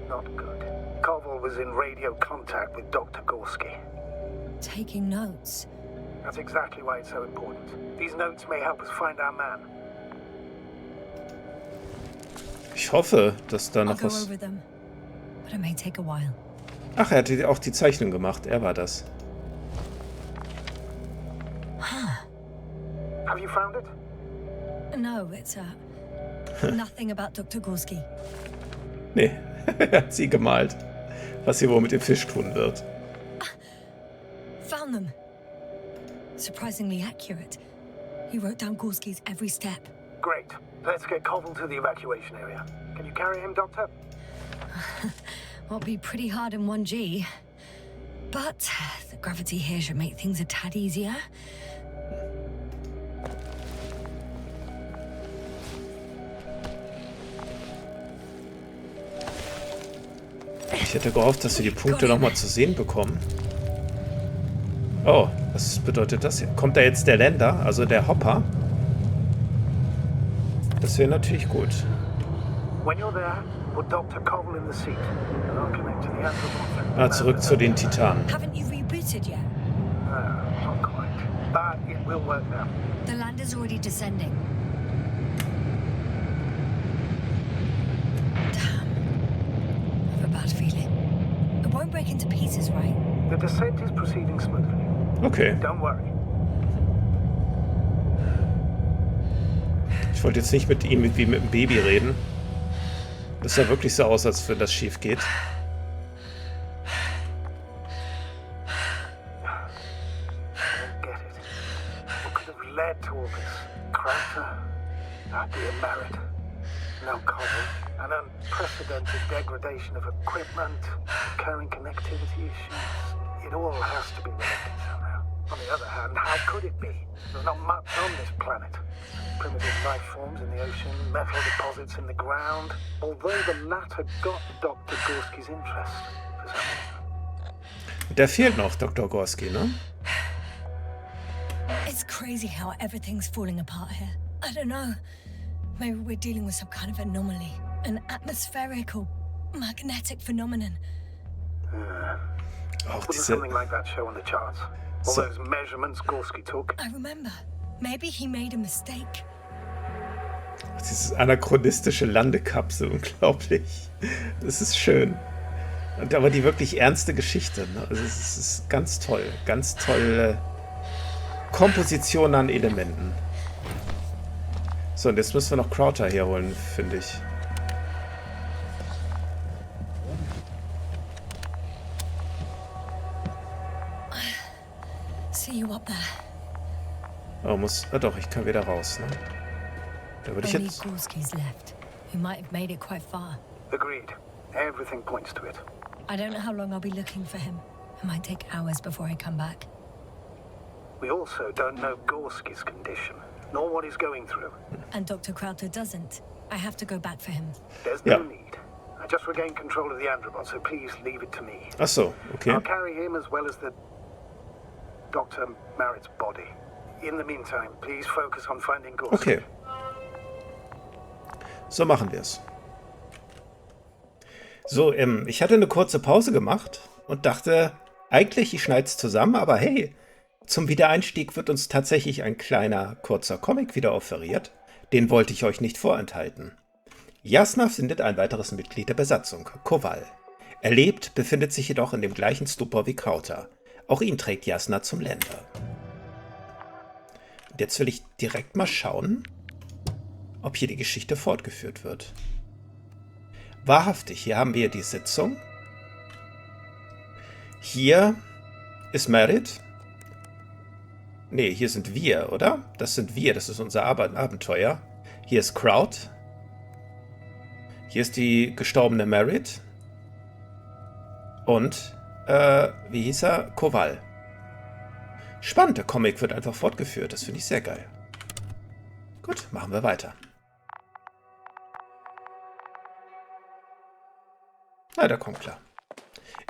Not good. Koval was in radio contact with Dr. Gorski. Taking notes. That's exactly why it's so important. These notes may help us find our man. Ich hoffe, dass da I'll noch go was... over them, but it may take a while. Ach, er hatte auch die Zeichnung gemacht. Er war das. Have you found it? No, it's nothing about Dr. Gorski. Nee, er hat sie gemalt. Was sie wohl mit dem Fisch tun wird. Found them. Surprisingly accurate. He wrote down Gorski's every step. Great. Let's get Koval to the evacuation area. Can you carry him, Doctor? Won't be pretty hard in 1G. But the gravity here should make things a tad easier. Ich hätte gehofft, dass wir die Punkte nochmal zu sehen bekommen. Oh, was bedeutet das hier? Kommt da jetzt der Lander, also der Hopper? Das wäre natürlich gut. Ah, zurück zu den Titanen. Haven't you rebooted yet? Not quite. But it will work now. The lander's already descending. Damn. I have a bad feeling. It won't break into pieces, right? The descent is proceeding smoothly. Okay. Don't worry. Ich wollte jetzt nicht mit ihm wie mit einem Baby reden. Das sah wirklich so aus, als wenn das schief geht. An unprecedented degradation of equipment, current connectivity issues. It all has to be related somehow. On the other hand, how could it be? There's not much on this planet. Primitive life forms in the ocean, metal deposits in the ground. Although the latter got Dr. Gorski's interest for some reason. Der fehlt noch, Dr. Gorski, ne? It's crazy how everything's falling apart here. I don't know. Maybe we're dealing with some kind of anomaly. An atmospheric or magnetic phenomenon. Auch Wasn't diese... something like that show on the charts? All So- those measurements Gorski took? I remember. Maybe he made a mistake. Dieses anachronistische Landekapsel, unglaublich. Das ist schön. Und aber die wirklich ernste Geschichte. Ne? Also es ist ganz toll. Ganz tolle Komposition an Elementen. So, und jetzt müssen wir noch Crowther herholen, finde ich. See you up there. Oh, muss... Ah doch, ich kann wieder raus, ne? Da würde ich Only jetzt... Gorski's left. He might have made it quite far. Agreed. Everything points to it. I don't know how long I'll be looking for him. It might take hours before I come back. We also don't know Gorski's condition, nor what he's going through. And Dr. Crowther doesn't. I have to go back for him. There's Yeah. no need. I just regained control of the Androbot, so please leave it to me. Ach so, okay. I'll carry him as well as the Dr. Merritt's body. In the meantime, please focus on finding Gorski. Okay. So machen wir es. So, ich hatte eine kurze Pause gemacht und dachte, eigentlich, ich schneide es zusammen, aber hey, zum Wiedereinstieg wird uns tatsächlich ein kleiner, kurzer Comic wieder offeriert. Den wollte ich euch nicht vorenthalten. Yasna findet ein weiteres Mitglied der Besatzung, Kowal. Er lebt, befindet sich jedoch in dem gleichen Stupor wie Crowther. Auch ihn trägt Yasna zum Länder. Und jetzt will ich direkt mal schauen, ob hier die Geschichte fortgeführt wird. Wahrhaftig, hier haben wir die Sitzung. Hier ist Merritt. Nee, hier sind wir, oder? Das sind wir, das ist unser Abenteuer. Hier ist Crowd. Hier ist die gestorbene Merritt. Und, wie hieß er? Kowal. Spannend, der Comic wird einfach fortgeführt. Das finde ich sehr geil. Gut, machen wir weiter. Na, der kommt klar.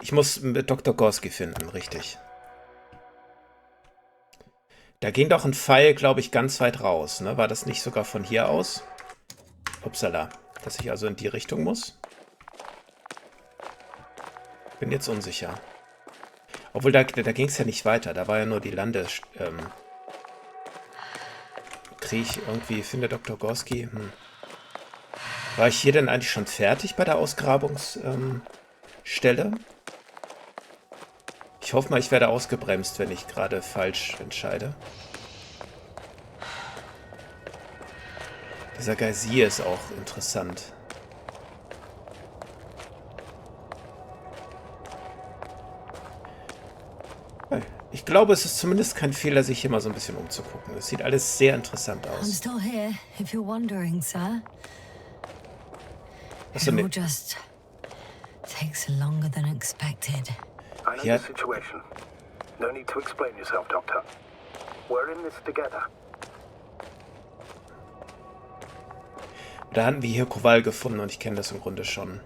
Ich muss mit Dr. Gorski finden, richtig. Da ging doch ein Pfeil, glaube ich, ganz weit raus. Ne? War das nicht sogar von hier aus? Upsala. Dass ich also in die Richtung muss? Bin jetzt unsicher. Obwohl, da ging es ja nicht weiter. Da war ja nur die Krieg ich irgendwie, finde Dr. Gorski. War ich hier denn eigentlich schon fertig bei der Ausgrabungsstelle? Ich hoffe mal, ich werde ausgebremst, wenn ich gerade falsch entscheide. Dieser Geysir ist auch interessant. Ich glaube, es ist zumindest kein Fehler, sich hier mal so ein bisschen umzugucken. Es sieht alles sehr interessant I'm aus. still here, if you're wondering, sir. Achso, It nee. all just takes longer than expected. I know Yeah. the situation. No need to explain yourself, Doctor. We're in this together. Da hatten wir hier Kowal gefunden und ich kenne das im Grunde schon.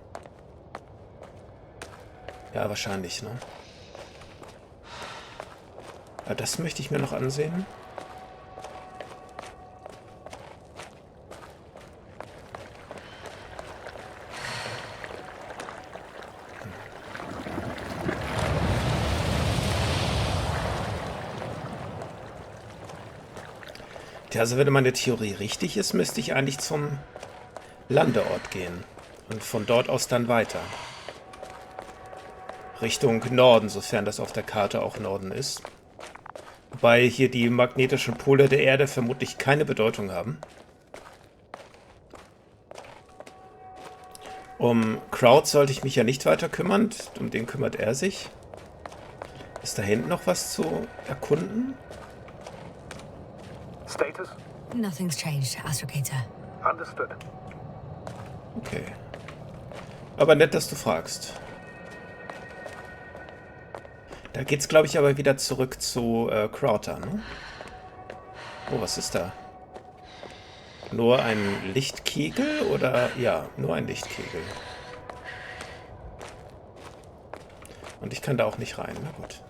Ja, wahrscheinlich, ne? Aber das möchte ich mir noch ansehen. Ja, also wenn meine Theorie richtig ist, müsste ich eigentlich zum Landeort gehen. Und von dort aus dann weiter. Richtung Norden, sofern das auf der Karte auch Norden ist. Wobei hier die magnetischen Pole der Erde vermutlich keine Bedeutung haben. Um Crowd sollte ich mich ja nicht weiter kümmern. Um den kümmert er sich. Ist da hinten noch was zu erkunden? Status? Nothing's changed, Astrogator. Understood. Okay. Aber nett, dass du fragst. Da geht's, glaube ich, aber wieder zurück zu Crowther, ne? Oh, was ist da? Nur ein Lichtkegel oder... Ja, nur ein Lichtkegel. Und ich kann da auch nicht rein. Na gut.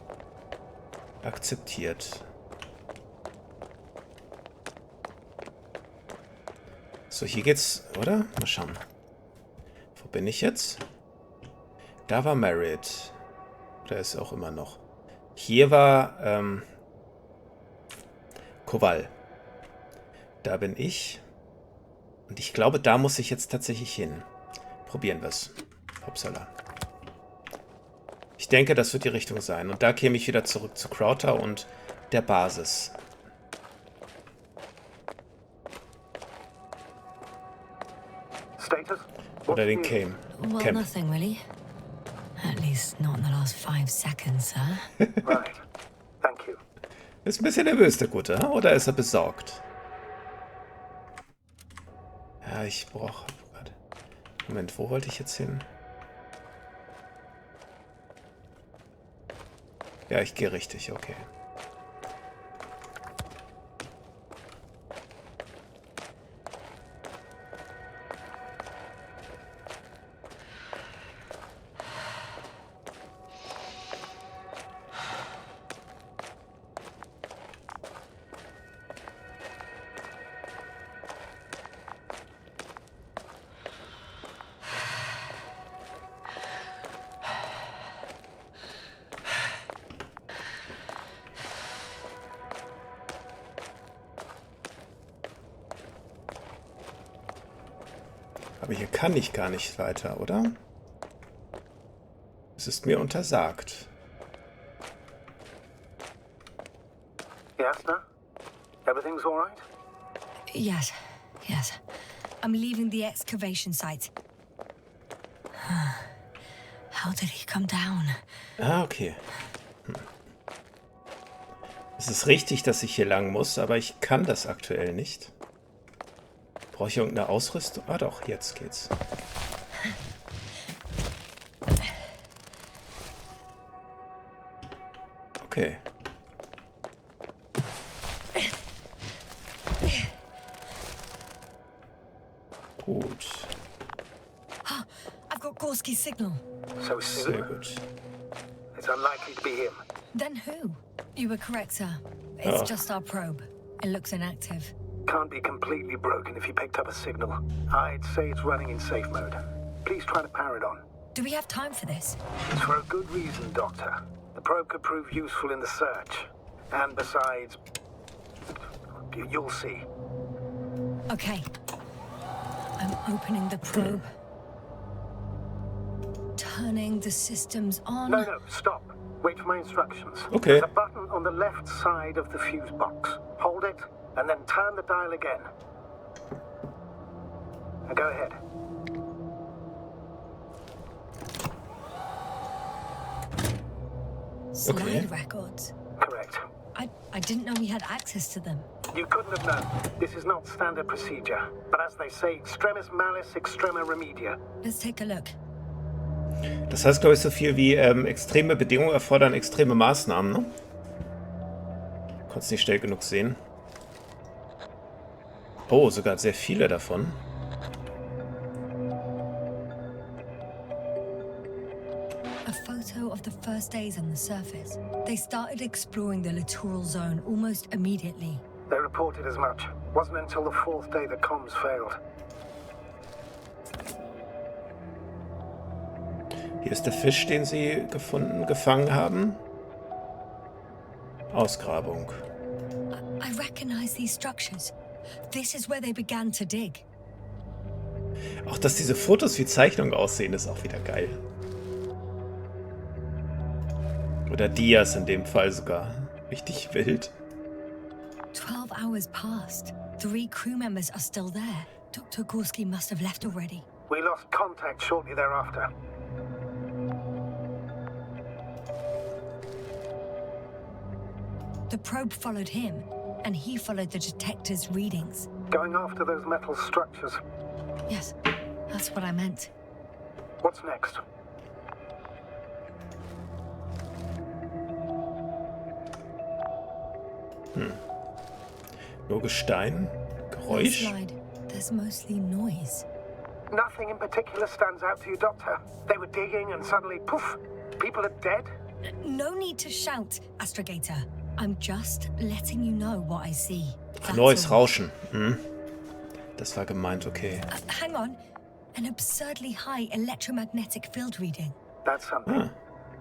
Akzeptiert. So, hier geht's, oder? Mal schauen. Wo bin ich jetzt? Da war Merit. Oder ist auch immer noch. Hier war Kowal. Da bin ich. Und ich glaube, da muss ich jetzt tatsächlich hin. Probieren wir es. Upsala. Ich denke, das wird die Richtung sein. Und da käme ich wieder zurück zu Crowther und der Basis. Status? Oder den Camp. Well, nothing really. At least not in the last 5 seconds, sir. Right. Thank you. Ist ein bisschen nervös, der Gute, oder ist er besorgt? Ja, ich brauche... Moment, wo wollte ich jetzt hin? Ja, ich gehe richtig, okay. Aber hier kann ich gar nicht weiter, oder? Es ist mir untersagt. Yasna? Everything's all right? Yes, yes. I'm leaving the excavation site. How did he come down? Ah, okay. Es ist richtig, dass ich hier lang muss, aber ich kann das aktuell nicht. Brauche ich irgendeine Ausrüstung? Ah doch, jetzt geht's. Okay. Gut. I've got Gorski's signal. So Sehr soon? gut. It's unlikely to be him. Then who? You were correct, sir. It's Oh. just our probe. It looks inactive. Can't be completely broken if you picked up a signal. I'd say it's running in safe mode. Please try to power it on. Do we have time for this? It's for a good reason, Doctor. The probe could prove useful in the search. And besides, you'll see. Okay. I'm opening the probe. Turning the systems on. No, stop. Wait for my instructions. Okay. There's a button on the left side of the fuse box. Hold it, and then turn the dial again. Now go ahead. Slide Okay. records. Correct. I didn't know we had access to them. You couldn't have known. This is not standard procedure. But as they say, extremis malice, extrema remedia. Let's take a look. Das heißt, glaube ich, so viel wie extreme Bedingungen erfordern extreme Maßnahmen, ne? Konnte es nicht schnell genug sehen. Oh, sogar sehr viele davon. A photo of the first days on the surface. They started exploring the littoral zone almost immediately. They reported as much. Wasn't until the fourth day the comms failed. Hier ist der Fisch, den sie gefangen haben. Ausgrabung. I recognize these structures. This is where they began to dig. Auch dass diese Fotos wie Zeichnungen aussehen, ist auch wieder geil. Oder Dias in dem Fall sogar. Richtig wild. 12 hours passed. 3 crew members are still there. Dr. Gorski must have left already. We lost contact shortly thereafter. The probe followed him, and he followed the detector's readings. Going after those metal structures. Yes, that's what I meant. What's next? Nur Gestein? Geräusch? Slide. There's mostly noise. Nothing in particular stands out to you, Doctor? They were digging and suddenly, poof, people are dead? No need to shout, Astrogator. I'm just letting you know what I see. That's Neues all. Rauschen. Das war gemeint, okay. Hang on. An absurdly high electromagnetic field reading. That's something.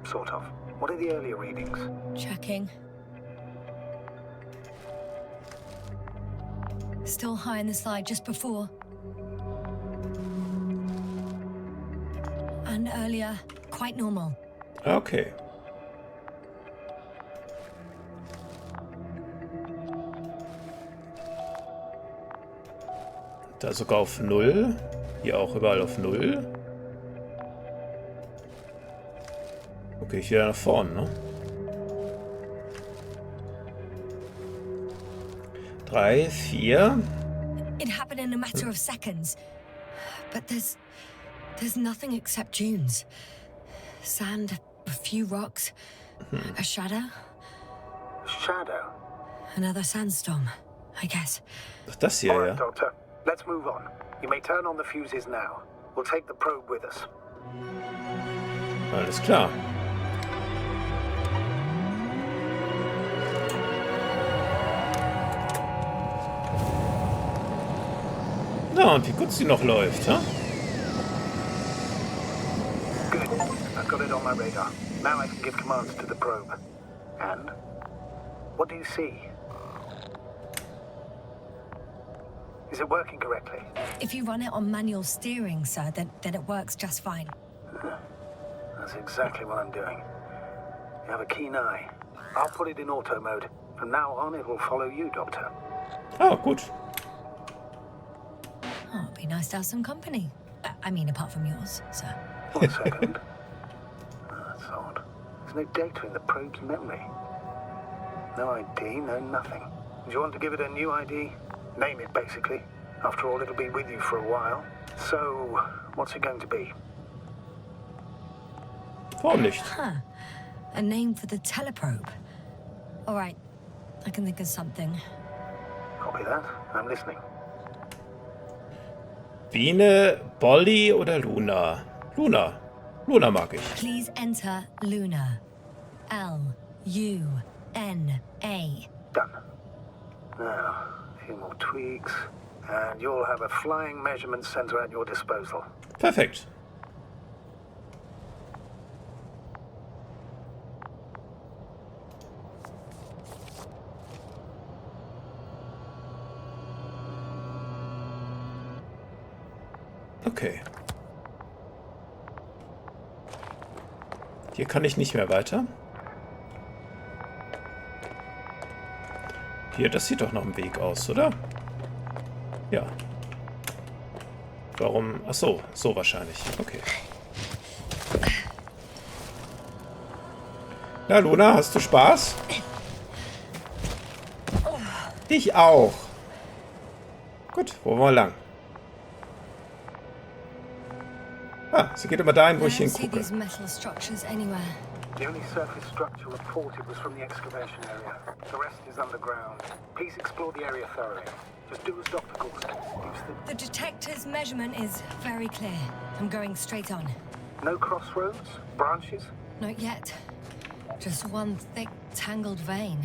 Sort of. What are the earlier readings? Checking. Still high in the slide just before. And earlier, quite normal. Okay. Da sogar auf 0. Hier auch überall auf 0. Okay, ich wieder nach vorne, ne? 3, 4. It happened in a matter of seconds. But there's nothing except dunes. Sand, a few rocks, a shadow, Shadow? another sandstorm, I guess. Ach, das hier, All right, ja. Doctor. Let's move on. You may turn on the fuses now. We'll take the probe with us. Alles klar. Na, und wie gut sie noch läuft, ha? Good. I've got it on my radar. Now I can give commands to the probe. And? What do you see? Is it working correctly? If you run it on manual steering, sir, then it works just fine. That's exactly what I'm doing. You have a keen eye. I'll put it in auto mode. From now on, it will follow you, Doctor. Ah, gut. Oh, it'd be nice to have some company. I mean, apart from yours, sir. 1 second. That's odd. There's no data in the probe's memory. No ID, no nothing. Do you want to give it a new ID? Name it, basically. After all, it'll be with you for a while. So, what's it going to be? Warum nicht? Huh. A name for the teleprobe. All right. I can think of something. Copy that. I'm listening. Biene, Bolly oder Luna? Luna. Luna mag ich. Please enter Luna. L-U-N-A. Done. Now, a few more tweaks, and you'll have a flying measurement center at your disposal. Perfekt. Okay. Hier kann ich nicht mehr weiter. Hier, das sieht doch nach dem Weg aus, oder? Ja. Warum? Ach so, so wahrscheinlich. Okay. Na, Luna, hast du Spaß? Ich auch. Gut, wo wollen wir lang? Ah, sie geht immer dahin, wo I ich don't see hingucke. these metal structures anywhere. The only surface structure reported was from the excavation area. The rest is underground. Please explore the area thoroughly. Just do as Dr. Gorski gives them. The detector's measurement is very clear. I'm going straight on. No crossroads? Branches? Not yet. Just one thick, tangled vein.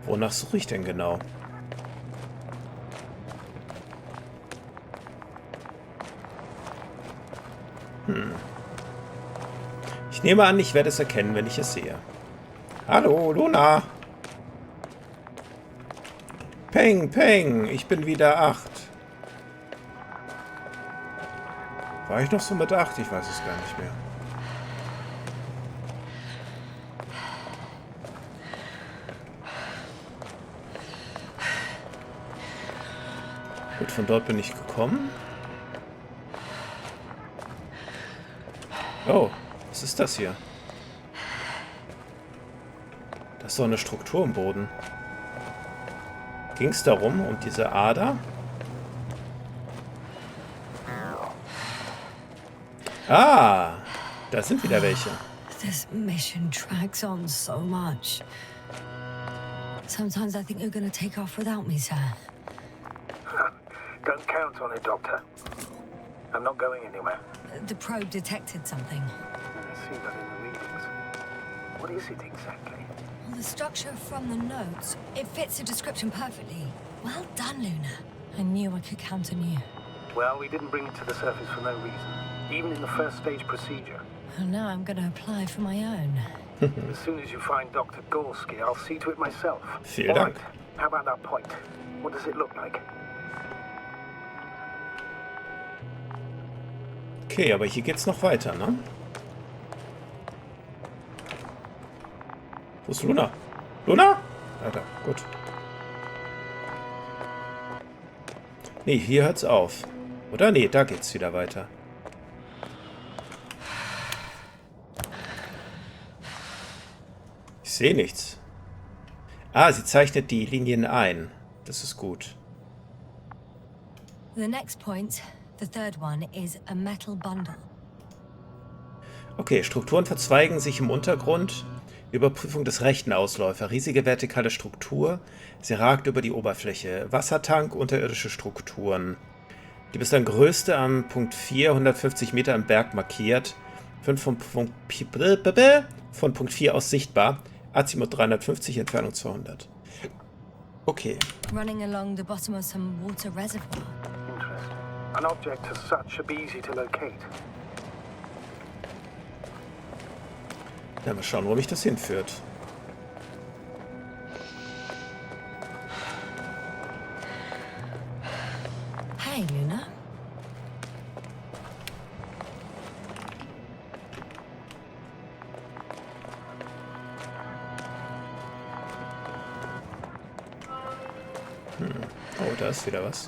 Wonach suche ich denn genau? Ich nehme an, ich werde es erkennen, wenn ich es sehe. Hallo, Luna. Peng, peng, ich bin wieder 8. War ich noch so mit 8? Ich weiß es gar nicht mehr. Gut, von dort bin ich gekommen. Oh, was ist das hier? Das ist doch eine Struktur im Boden. Ging es darum, um diese Ader? Ah, da sind wieder welche. This mission drags on so much. Sometimes I think you're going to take off without me, sir. Don't count on it, Doctor. I'm not going anywhere. The probe detected something. I see that in the readings. What is it exactly? Well, the structure from the notes, it fits the description perfectly. Well done, Luna. I knew I could count on you. Well, we didn't bring it to the surface for no reason. Even in the first stage procedure. And now I'm going to apply for my own. As soon as you find Dr. Gorski, I'll see to it myself. Vielen Dank. Right. How about that point? What does it look like? Okay, aber hier geht's noch weiter, ne? Wo ist Luna? Luna? Ah, da. Gut. Nee, hier hört's auf. Oder? Nee, da geht's wieder weiter. Ich sehe nichts. Ah, sie zeichnet die Linien ein. Das ist gut. The next point, the third one, is a metal bundle. Okay, Strukturen verzweigen sich im Untergrund. Überprüfung des rechten Ausläufer. Riesige vertikale Struktur. Sie ragt über die Oberfläche. Wassertank, unterirdische Strukturen. Die bislang größte am Punkt 4, 150 Meter im Berg markiert. 5 von Punkt 4 aus sichtbar. Azimuth 350, Entfernung 200. Okay. Running along the bottom of some water reservoir. Interesting. An object as such should be easy to locate. Ja, mal schauen, wo mich das hinführt. Hey, Luna. Oh, da ist wieder was.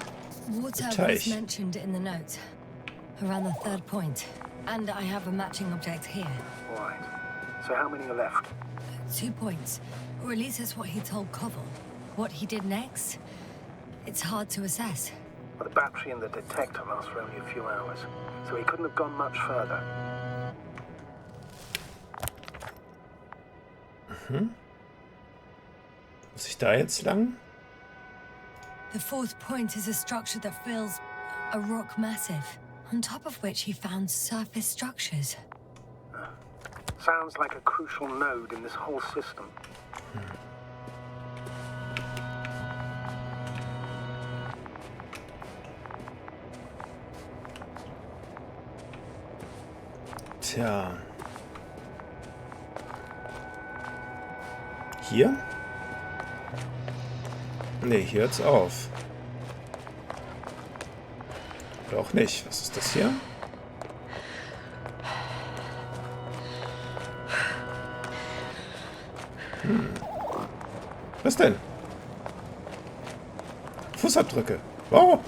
Water Teich. was mentioned in the note. Around the third point. And I have a matching object here. Right. So how many are left? 2 points. Or at least that's what he told Koval. What he did next, it's hard to assess. Well, the battery and the detector last for only a few hours, so he couldn't have gone much further. Muss ich da jetzt lang? The fourth point is a structure that feels a rock massive, on top of which he found surface structures. Sounds like a crucial node in this whole system. Tja. Hier? Nee, hier hört's auf. Oder auch nicht. Was ist das hier? Was denn? Fußabdrücke. Wow.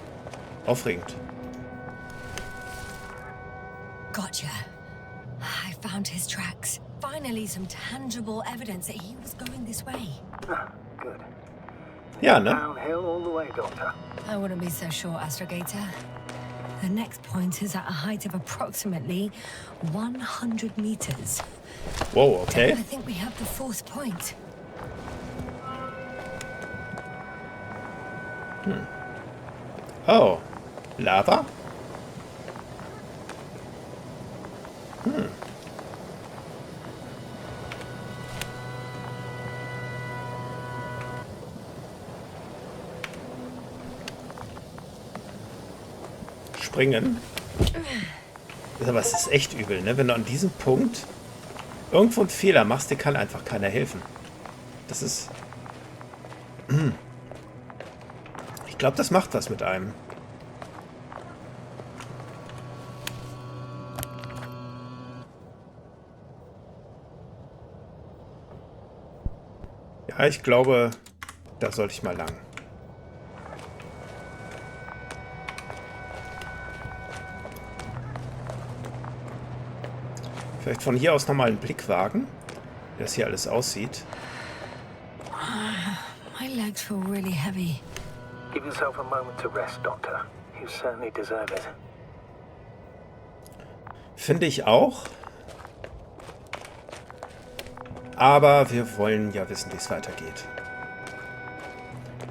Aufregend. Gotcha. I found his tracks. Finally, some tangible evidence that he was going this way. Ah, good. Ja, ne? Downhill all the way, Doctor. I wouldn't be so sure, Astrogator. The next point is at a height of approximately 100 meters. Wow, okay. I think we have the fourth point. Oh. Lava? Springen. Aber es ist echt übel, ne? Wenn du an diesem Punkt irgendwo einen Fehler machst, dir kann einfach keiner helfen. Das ist... Ich glaube, das macht was mit einem. Ja, ich glaube, da sollte ich mal lang. Vielleicht von hier aus nochmal einen Blick wagen, wie das hier alles aussieht. My legs feel really heavy. Give yourself a moment to rest, Doctor. You certainly deserve it. Finde ich auch. aber wir wollen ja wissen, wie es weitergeht.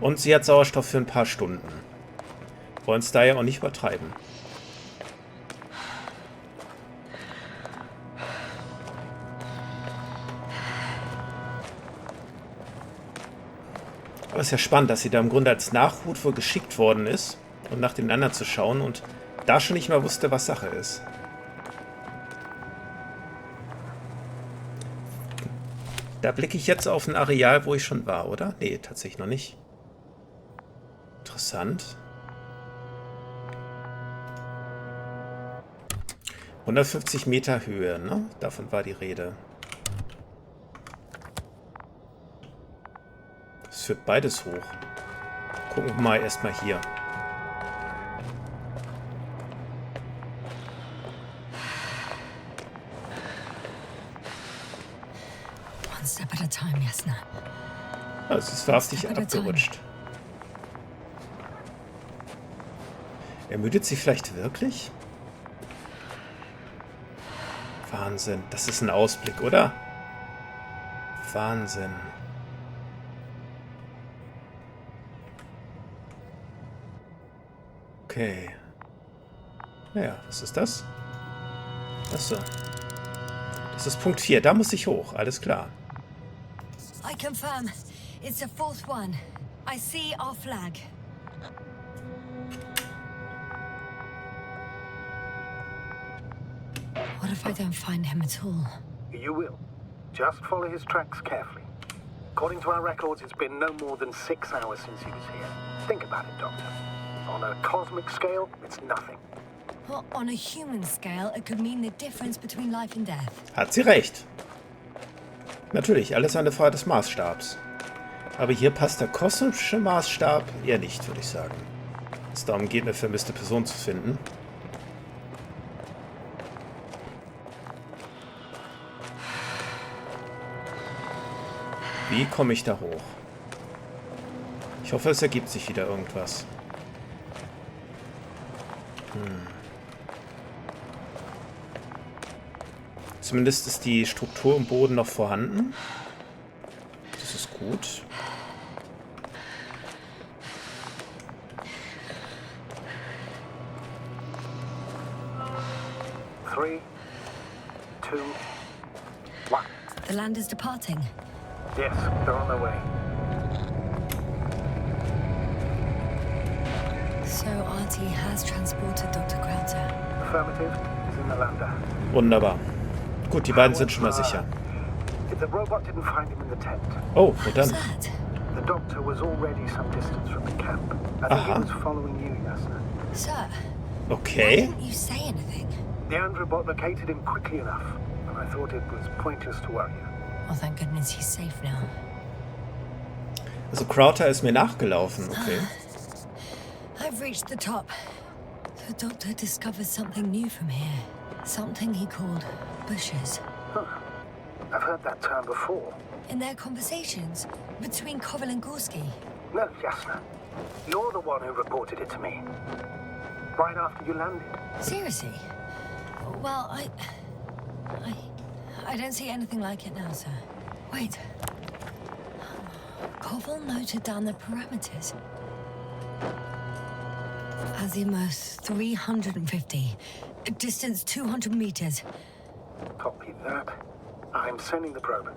Und sie hat Sauerstoff für ein paar Stunden. Wollen es daher auch nicht übertreiben. Aber es ist ja spannend, dass sie da im Grunde als Nachhut wohl geschickt worden ist, um nach den anderen zu schauen und da schon nicht mal wusste, was Sache ist. Da blicke ich jetzt auf ein Areal, wo ich schon war, oder? Nee, tatsächlich noch nicht. Interessant. 150 Meter Höhe, ne? Davon war die Rede. Das führt beides hoch. Gucken wir mal erstmal hier. One step at a time, Yasna. Also es war sich abgerutscht. Ermüdet sie vielleicht wirklich? Wahnsinn. Das ist ein Ausblick, oder? Wahnsinn. Okay. Naja, was ist das? Achso. Das ist Punkt 4. Da muss ich hoch. Alles klar. I confirm. It's the fourth one. I see our flag. What if I don't find him at all? You will. Just follow his tracks carefully. According to our records, it's been no more than 6 hours since he was here. Think about it, Doctor. On a cosmic scale, it's nothing. Well, on a human scale, it could mean the difference between life and death. Hat sie recht. Natürlich, alles eine Frage des Maßstabs. Aber hier passt der kosmische Maßstab eher nicht, würde ich sagen. Es darum geht, eine vermisste Person zu finden. Wie komme ich da hoch? Ich hoffe, es ergibt sich wieder irgendwas. Zumindest ist die Struktur im Boden noch vorhanden. Das ist gut. Three, two, one. The land is departing. Yes, they're on their way. So RT has transported Dr. Krauter. Affirmative. He's in the lander. Wunderbar. Gut, die beiden sind schon mal sicher. The robot didn't find him in the tent. Oh, wo dann? What's that? The doctor was already some distance from the camp. I think he was following you, Yasna. Sir, why Okay. didn't you say anything? The androbot located him quickly enough, and I thought it was pointless to worry you. Well, thank goodness he's safe now. Also Krauter ist mir nachgelaufen, okay. I've reached the top. The doctor discovered something new from here. Something he called bushes. Huh. I've heard that term before. In their conversations between Koval and Gorski. No, Yasna. You're the one who reported it to me. Right after you landed. Seriously? Well, I don't see anything like it now, sir. Wait. Koval noted down the parameters. Azimuth 350. Distance 200 meters. Copy that. I'm sending the probe.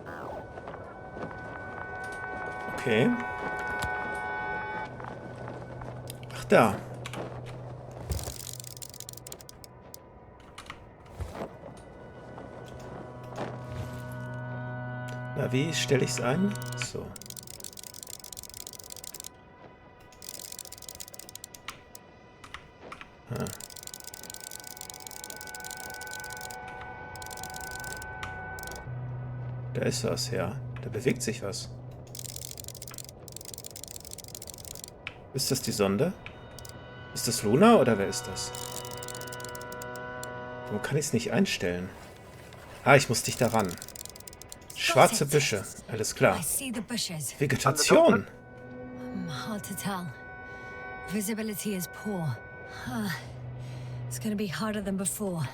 Okay. Ach, da. Na, wie stelle ich es ein? So. Ah. Da ist was, ja. Da bewegt sich was. Ist das die Sonde? Ist das Luna oder wer ist das? Warum kann ich es nicht einstellen? Ah, ich muss dich da ran. Schwarze Büsche, alles klar. I see the bushes. Vegetation. Hard to tell. Visibility is poor. It's gonna be harder than before.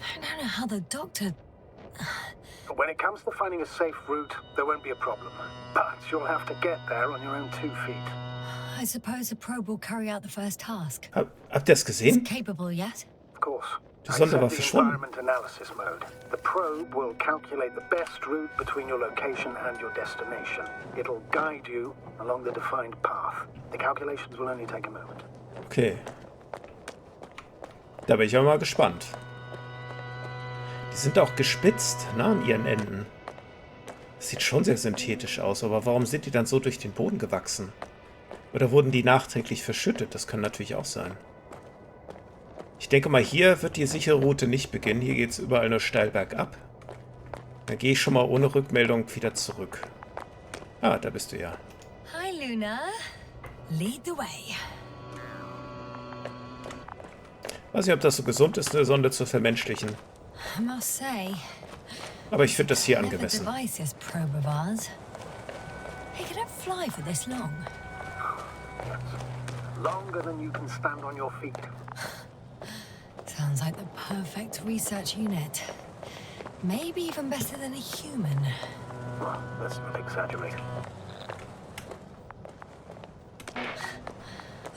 I don't know how the doctor... When it comes to finding a safe route, there won't be a problem. But you'll have to get there on your own 2 feet. I suppose a probe will carry out the first task. Habt ihr es gesehen? It's capable yet? Of course. Die Sonde war the verschwunden. environment analysis mode. The probe will calculate the best route between your location and your destination. It'll guide you along the defined path. The calculations will only take a moment. Okay. Da bin ich auch mal gespannt. Die sind auch gespitzt, ne, an ihren Enden. Das sieht schon sehr synthetisch aus, aber warum sind die dann so durch den Boden gewachsen? Oder wurden die nachträglich verschüttet? Das kann natürlich auch sein. Ich denke mal, hier wird die sichere Route nicht beginnen. Hier geht es überall nur steil bergab. Dann gehe ich schon mal ohne Rückmeldung wieder zurück. Ah, da bist du ja. Hi, Luna. Lead the way. Weiß nicht, ob das so gesund ist, eine Sonde zu vermenschlichen. I must say, Aber ich finde das hier the angemessen. device, this probe of ours. It couldn't fly for this long. Longer than you can stand on your feet. Sounds like the perfect research unit. Maybe even better than a human. Well, let's not exaggerate.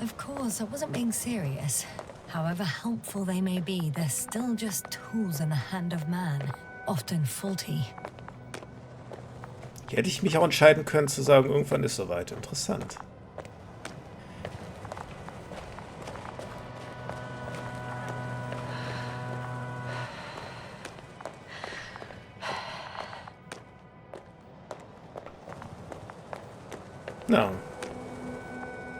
Of course, I wasn't being serious. However helpful they may be, they're still just tools in the hand of man, often faulty. Hier hätte ich mich auch entscheiden können zu sagen, irgendwann ist soweit. Interessant. Na.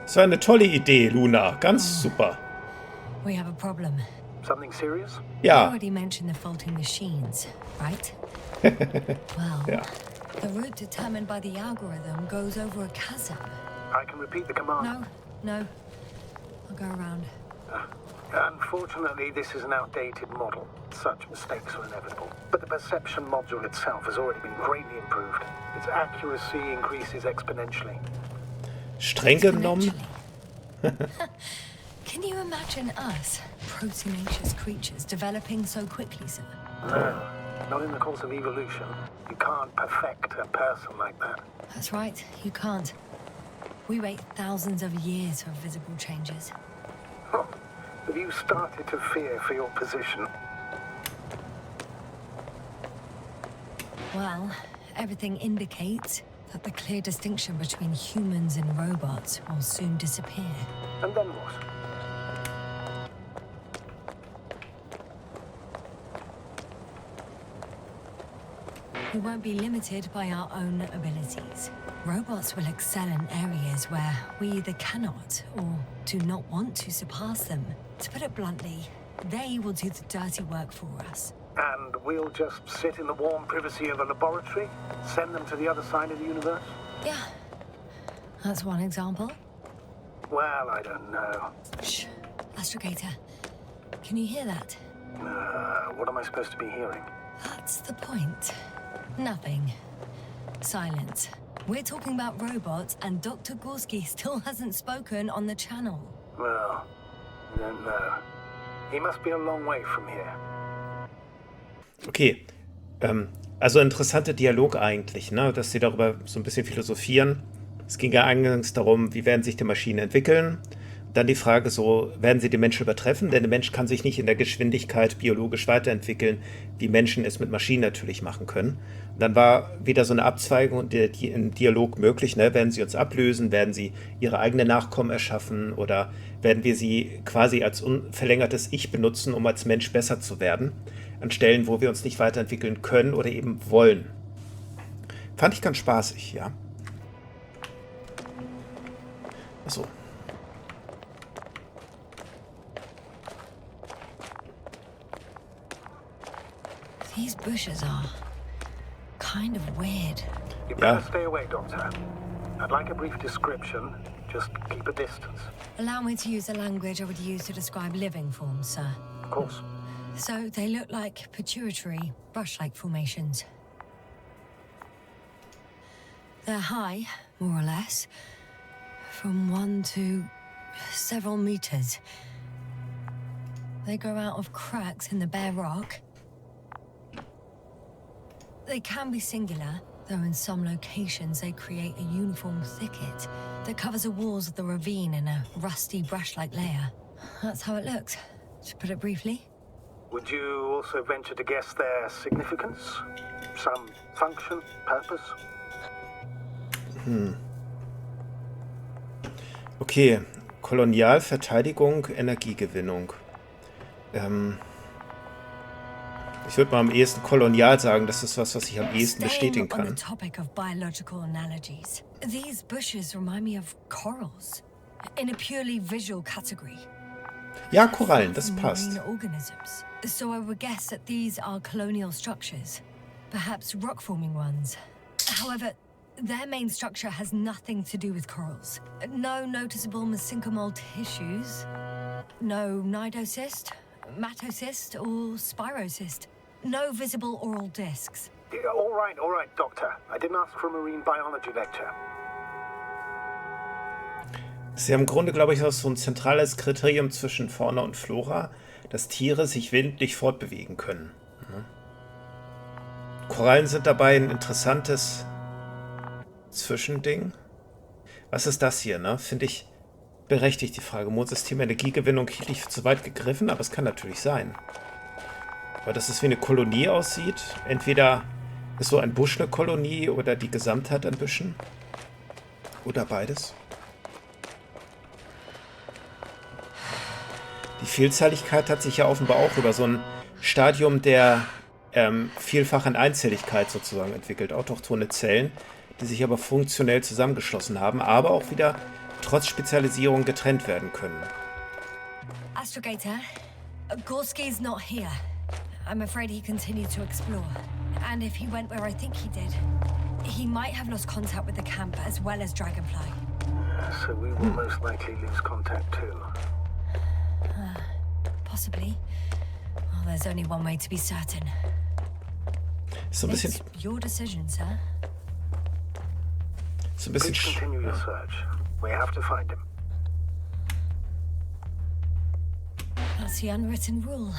Das war eine tolle Idee, Luna. Ganz super. We have a problem. Something serious? You Ja. already mentioned the faulty machines, right? Well, Ja. the route determined by the algorithm goes over a chasm. I can repeat the command. No. I'll go around. Unfortunately, this is an outdated model. Such mistakes are inevitable. But the perception module itself has already been greatly improved. Its accuracy increases exponentially. Streng genommen. Can you imagine us, proteinaceous creatures, developing so quickly, sir? No, not in the course of evolution. You can't perfect a person like that. That's right, you can't. We wait thousands of years for visible changes. Oh, have you started to fear for your position? Well, everything indicates that the clear distinction between humans and robots will soon disappear. And then what? We won't be limited by our own abilities. Robots will excel in areas where we either cannot or do not want to surpass them. To put it bluntly, they will do the dirty work for us. And we'll just sit in the warm privacy of a laboratory? Send them to the other side of the universe? Yeah, that's one example. Well, I don't know. Shh, Astrogator, can you hear that? What am I supposed to be hearing? That's the point. Nothing. Silence. We're talking about robots, and Dr. Gorski still hasn't spoken on the channel. Well, I don't know. He must be a long way from here. Okay. Also interessanter Dialog eigentlich, ne? Dass sie darüber so ein bisschen philosophieren. Es ging ja eingangs darum, wie werden sich die Maschinen entwickeln. Dann die Frage so, werden sie den Menschen übertreffen? Denn der Mensch kann sich nicht in der Geschwindigkeit biologisch weiterentwickeln, wie Menschen es mit Maschinen natürlich machen können. Und dann war wieder so eine Abzweigung im Dialog möglich. Ne? Werden sie uns ablösen? Werden sie ihre eigenen Nachkommen erschaffen? Oder werden wir sie quasi als unverlängertes Ich benutzen, um als Mensch besser zu werden? An Stellen, wo wir uns nicht weiterentwickeln können oder eben wollen. Fand ich ganz spaßig, ja. Achso. These bushes are kind of weird. You Yeah. better stay away, Doctor. I'd like a brief description. Just keep a distance. Allow me to use the language I would use to describe living forms, sir. Of course. So they look like pituitary, brush-like formations. They're high, more or less, from 1 to several meters. They grow out of cracks in the bare rock. They can be singular, though in some locations they create a uniform thicket that covers the walls of the ravine in a rusty brush-like layer. That's how it looks, to put it briefly. Would you also venture to guess their significance? Some function, purpose? Okay, Kolonialverteidigung, Energiegewinnung. Ich würde mal am ehesten kolonial sagen, das ist was ich am ehesten bestätigen Staying on kann. the topic of biological analogies, these bushes remind me of corals, in a purely visual category. Ja, Korallen, das passt. Marine organisms. So I would guess that these are colonial structures, perhaps rock-forming ones. However, their main structure has nothing to do with corals. No noticeable mesenchymal tissues, no nidocyst, matocyst, or spirocyst. No visible oral discs. Yeah, all right, Doctor. I didn't ask for a marine biology lecture. Das ist ja im Grunde, glaube ich, auch so ein zentrales Kriterium zwischen Fauna und Flora, dass Tiere sich willentlich fortbewegen können. Korallen sind dabei ein interessantes Zwischending. Was ist das hier, ne? Finde ich berechtigt, die Frage. Mondsystem Energiegewinnung hielt ich für zu weit gegriffen, aber es kann natürlich sein. Aber dass es wie eine Kolonie aussieht, entweder ist so ein Busch eine Kolonie oder die Gesamtheit an Büschen. Oder beides. Die Vielzelligkeit hat sich ja offenbar auch über so ein Stadium der vielfachen Einzelligkeit sozusagen entwickelt. Autochthone Zellen, die sich aber funktionell zusammengeschlossen haben, aber auch wieder trotz Spezialisierung getrennt werden können. Astrogator, Gorski's not here. I'm afraid he continued to explore. And if he went where I think he did, he might have lost contact with the camp as well as Dragonfly. So we will most likely lose contact too. Possibly. Well, there's only one way to be certain. So ein bisschen, It's your decision, sir. so ein bisschen Please continue your search. We have to find him. That's the unwritten rule,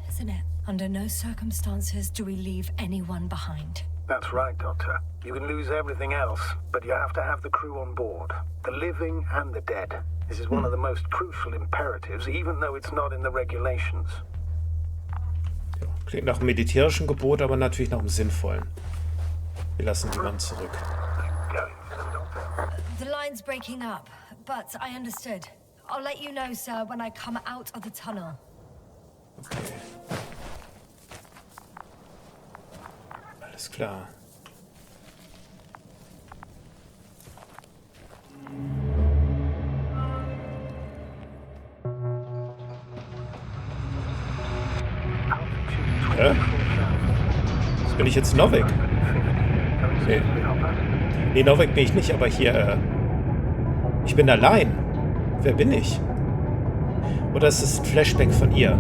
isn't it? Under no circumstances do we leave anyone behind. That's right, Doctor. You can lose everything else, but you have to have the crew on board. The living and the dead. This is one of the most crucial imperatives, even though it's not in the regulations. ja, klingt nach einem militärischen Gebot, aber natürlich nach einem sinnvollen. Wir lassen die Mann zurück. Going, Doctor. The line's breaking up, but I understood. I'll let you know, sir, when I come out of the tunnel. Okay. Alles klar. Hä? Bin ich jetzt Novik? Nee. Nee, Novik bin ich nicht, aber hier, ich bin allein. Wer bin ich? Oder ist es ein Flashback von ihr?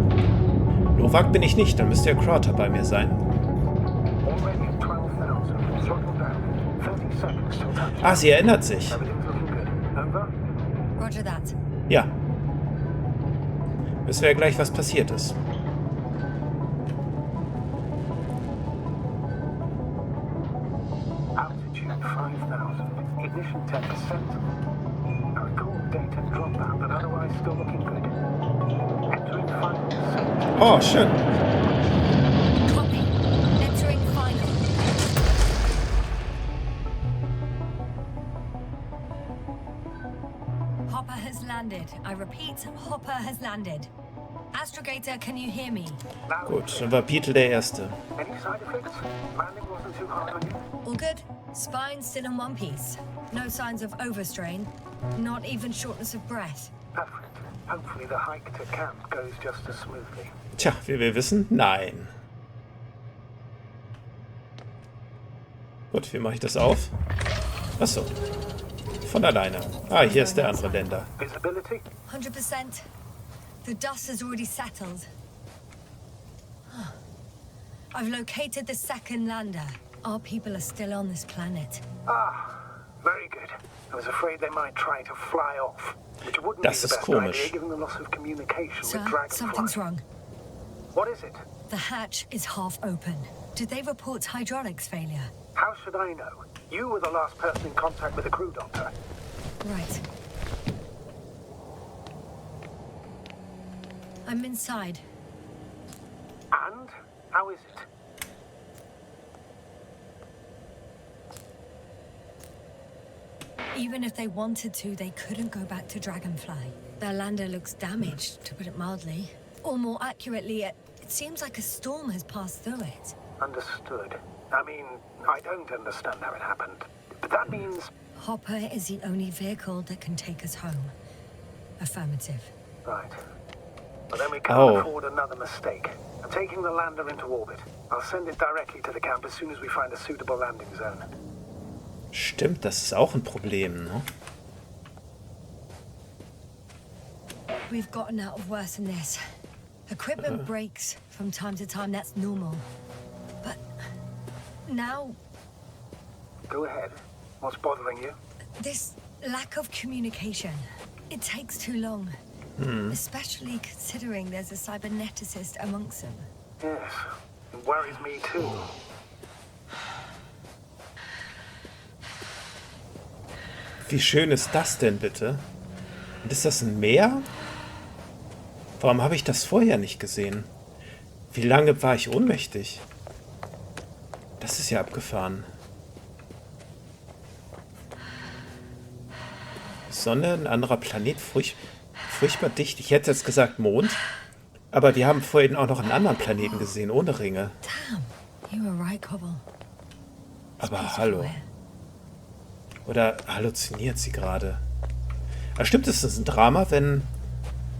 Novak bin ich nicht, dann müsste ja Crowther bei mir sein. Ah, sie erinnert sich. Roger that. Ja. Wissen wir ja gleich, was passiert ist. Altitude 5000. Ignition 10%. I record data dropout, but otherwise still looking good. Entering final section. Oh, schön. Copy. Entering final. Hopper has landed. I repeat, Hopper has landed. Astrogator, can you hear me? Gut, dann war Beetle der Erste. Any side effects? Landing wasn't too hard on you? All good? Spine still in one piece. No signs of overstrain. Not even shortness of breath. Perfect. Hopefully the hike to camp goes just as smoothly. Tja, wie wir wissen, nein. Gut, wie mache ich das auf? Achso. Von alleine. Ah, hier ist der andere Länder. Visibility? 100%. The dust has already settled. I've located the second lander. Our people are still on this planet. Ah, very good. I was afraid they might try to fly off, which wouldn't Das be the ist best komisch. idea given the loss of communication Sir, with Dragonfly. something's wrong. What is it? The hatch is half open. Did they report hydraulics failure? How should I know? You were the last person in contact with the crew, Doctor. Right. I'm inside. And? How is it? Even if they wanted to, they couldn't go back to Dragonfly. Their lander looks damaged, to put it mildly. Or more accurately, it seems like a storm has passed through it. Understood. I mean, I don't understand how it happened. But that means... Hopper is the only vehicle that can take us home. Affirmative. Right. Well, then we can't afford another mistake. I'm taking the lander into orbit. I'll send it directly to the camp as soon as we find a suitable landing zone. Stimmt, das ist auch ein Problem, ne? We've gotten out of worse than this. Equipment breaks from time to time, that's normal. But now... Go ahead. What's bothering you? This lack of communication. It takes too long. Especially considering there's a cyberneticist amongst them. Yes. It worries me too. Wie schön ist das denn bitte? Und ist das ein Meer? Warum habe ich das vorher nicht gesehen? Wie lange war ich ohnmächtig? Das ist ja abgefahren. Sonne, ein anderer Planet, furchtbar dicht. Ich hätte jetzt gesagt Mond, aber die haben vorhin auch noch einen anderen Planeten gesehen, ohne Ringe. Damn, you were right, Cobble. Aber hallo. Oder halluziniert sie gerade? Ah, stimmt, es ist ein Drama, wenn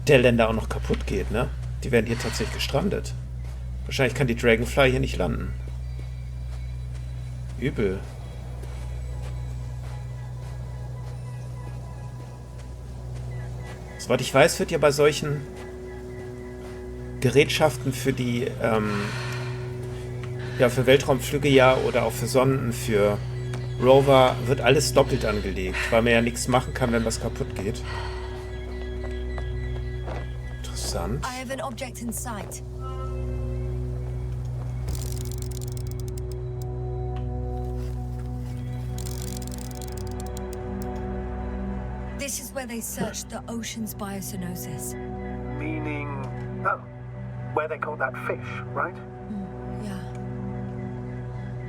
der Länder auch noch kaputt geht, ne? Die werden hier tatsächlich gestrandet. Wahrscheinlich kann die Dragonfly hier nicht landen. Übel. Soweit ich weiß, wird ja bei solchen Gerätschaften für die für Weltraumflüge ja oder auch für Sonden, für Rover wird alles doppelt angelegt, weil man ja nichts machen kann, wenn was kaputt geht. Interessant. I have an object in sight. This is where they searched the ocean's biocenosis. Meaning... Oh, where they caught that fish, right? Yeah.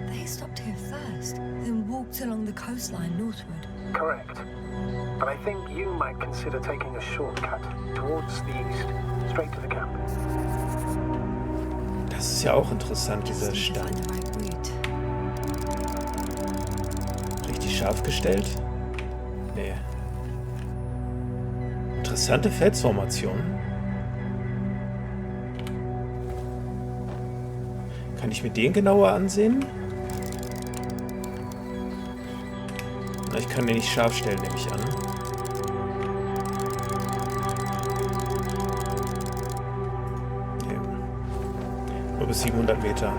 They stopped here first, then walked along the coastline northward. Correct. But I think you might consider taking a shortcut towards the east, straight to the camp. Das ist ja auch interessant, dieser Stein. Richtig scharf gestellt? Nee. Interessante Felsformation. Kann ich mir den genauer ansehen? Na, ich kann den nicht scharf stellen, nehme ich an. Nee. Nur bis 700 Meter.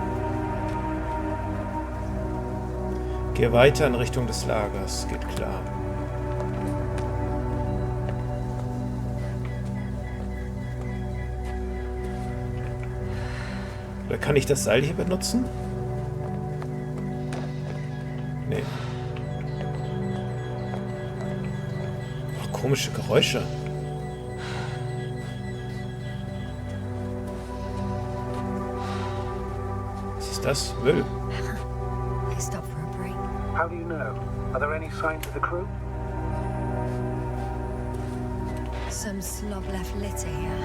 Gehe weiter in Richtung des Lagers, geht klar. Oder kann ich das Seil hier benutzen? Nee. Ach, komische Geräusche. Was ist das? Müll. They stopped for a break. How do you know? Are there any signs of the crew? Some slob left litter here.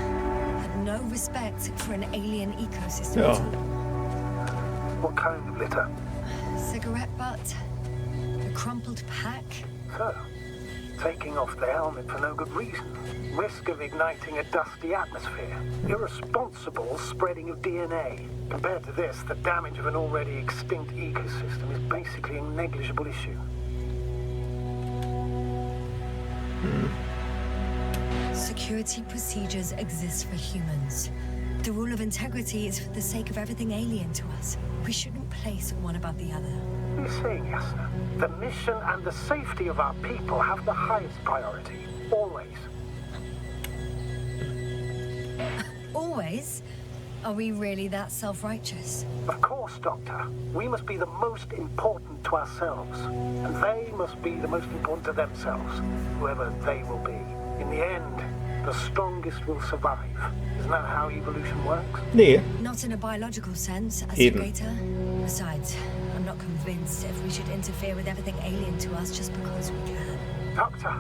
Had no respect for an alien ecosystem Ja. at all. What kind of litter? Cigarette butt, a crumpled pack. So, taking off the helmet for no good reason. Risk of igniting a dusty atmosphere. Irresponsible spreading of DNA. Compared to this, the damage of an already extinct ecosystem is basically a negligible issue. Security procedures exist for humans. The rule of integrity is for the sake of everything alien to us. We shouldn't place one above the other. You're saying, Yasna, the mission and the safety of our people have the highest priority. Always. Always? Are we really that self-righteous? Of course, Doctor. We must be the most important to ourselves. And they must be the most important to themselves, whoever they will be. In the end, the strongest will survive. Isn't that how evolution works? Nee. Not in a biological sense, Eben. Astrogator. Besides, I'm not convinced if we should interfere with everything alien to us just because we can. Doctor,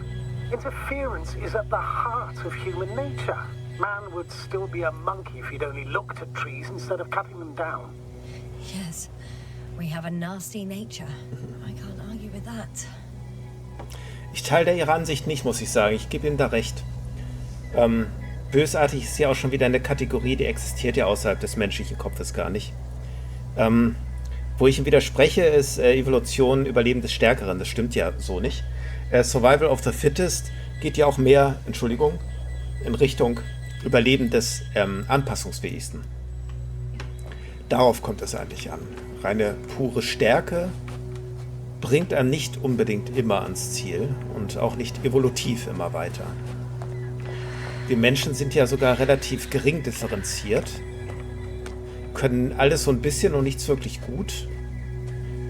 interference is at the heart of human nature. Man would still be a monkey if he'd only looked at trees instead of cutting them down. Yes, we have a nasty nature. I can't argue with that. Ich teile Ihre Ansicht nicht, muss ich sagen. Ich gebe Ihnen da recht. Bösartig ist ja auch schon wieder eine Kategorie, die existiert ja außerhalb des menschlichen Kopfes gar nicht. Wo ich ihm widerspreche, ist Evolution, Überleben des Stärkeren. Das stimmt ja so nicht. Survival of the Fittest geht ja auch mehr, in Richtung Überleben des Anpassungsfähigsten. Darauf kommt es eigentlich an. Reine pure Stärke bringt einen nicht unbedingt immer ans Ziel und auch nicht evolutiv immer weiter. Wir Menschen sind ja sogar relativ gering differenziert, können alles so ein bisschen und nichts wirklich gut.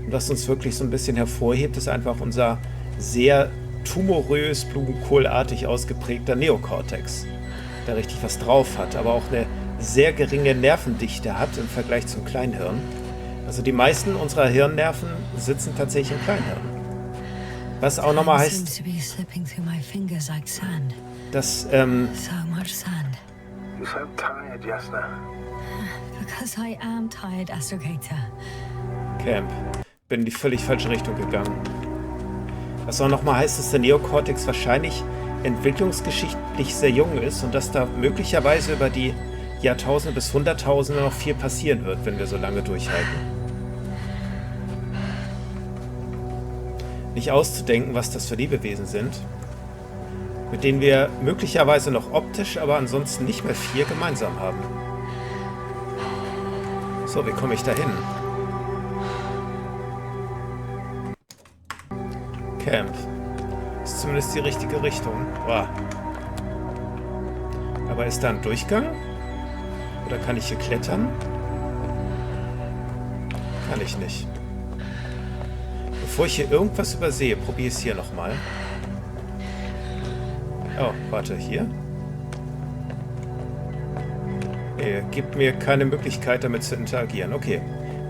Und was uns wirklich so ein bisschen hervorhebt, ist einfach unser sehr tumorös, blumenkohlartig ausgeprägter Neokortex, der richtig was drauf hat, aber auch eine sehr geringe Nervendichte hat im Vergleich zum Kleinhirn. Also die meisten unserer Hirnnerven sitzen tatsächlich im Kleinhirn. Was auch nochmal heißt, dass So much sand. You sound tired, Yasna. Because I am tired, Astrogator. Camp. Bin in die völlig falsche Richtung gegangen. Was auch nochmal heißt, dass der Neokortex wahrscheinlich entwicklungsgeschichtlich sehr jung ist und dass da möglicherweise über die Jahrtausende bis Hunderttausende noch viel passieren wird, wenn wir so lange durchhalten. Nicht auszudenken, was das für Lebewesen sind, mit denen wir möglicherweise noch optisch, aber ansonsten nicht mehr viel gemeinsam haben. So, wie komme ich da hin? Camp. Ist zumindest die richtige Richtung. Wow. Aber ist da ein Durchgang? Oder kann ich hier klettern? Kann ich nicht. Bevor ich hier irgendwas übersehe, probiere ich es hier nochmal. Oh, warte, hier? Nee, gibt mir keine Möglichkeit, damit zu interagieren. Okay,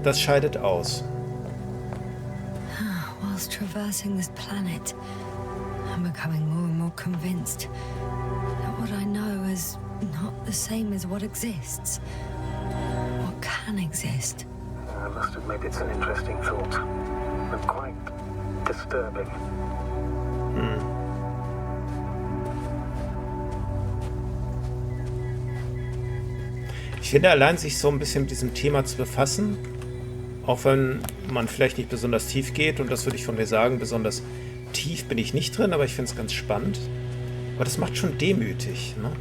das scheidet aus. Whilst traversing this planet, I'm becoming more and more convinced that what I know is not the same as what exists. What can exist. I must admit it's an interesting thought. And quite disturbing. Ich finde, allein sich so ein bisschen mit diesem Thema zu befassen, auch wenn man vielleicht nicht besonders tief geht, und das würde ich von mir sagen, besonders tief bin ich nicht drin, aber ich finde es ganz spannend. Aber das macht schon demütig, ne?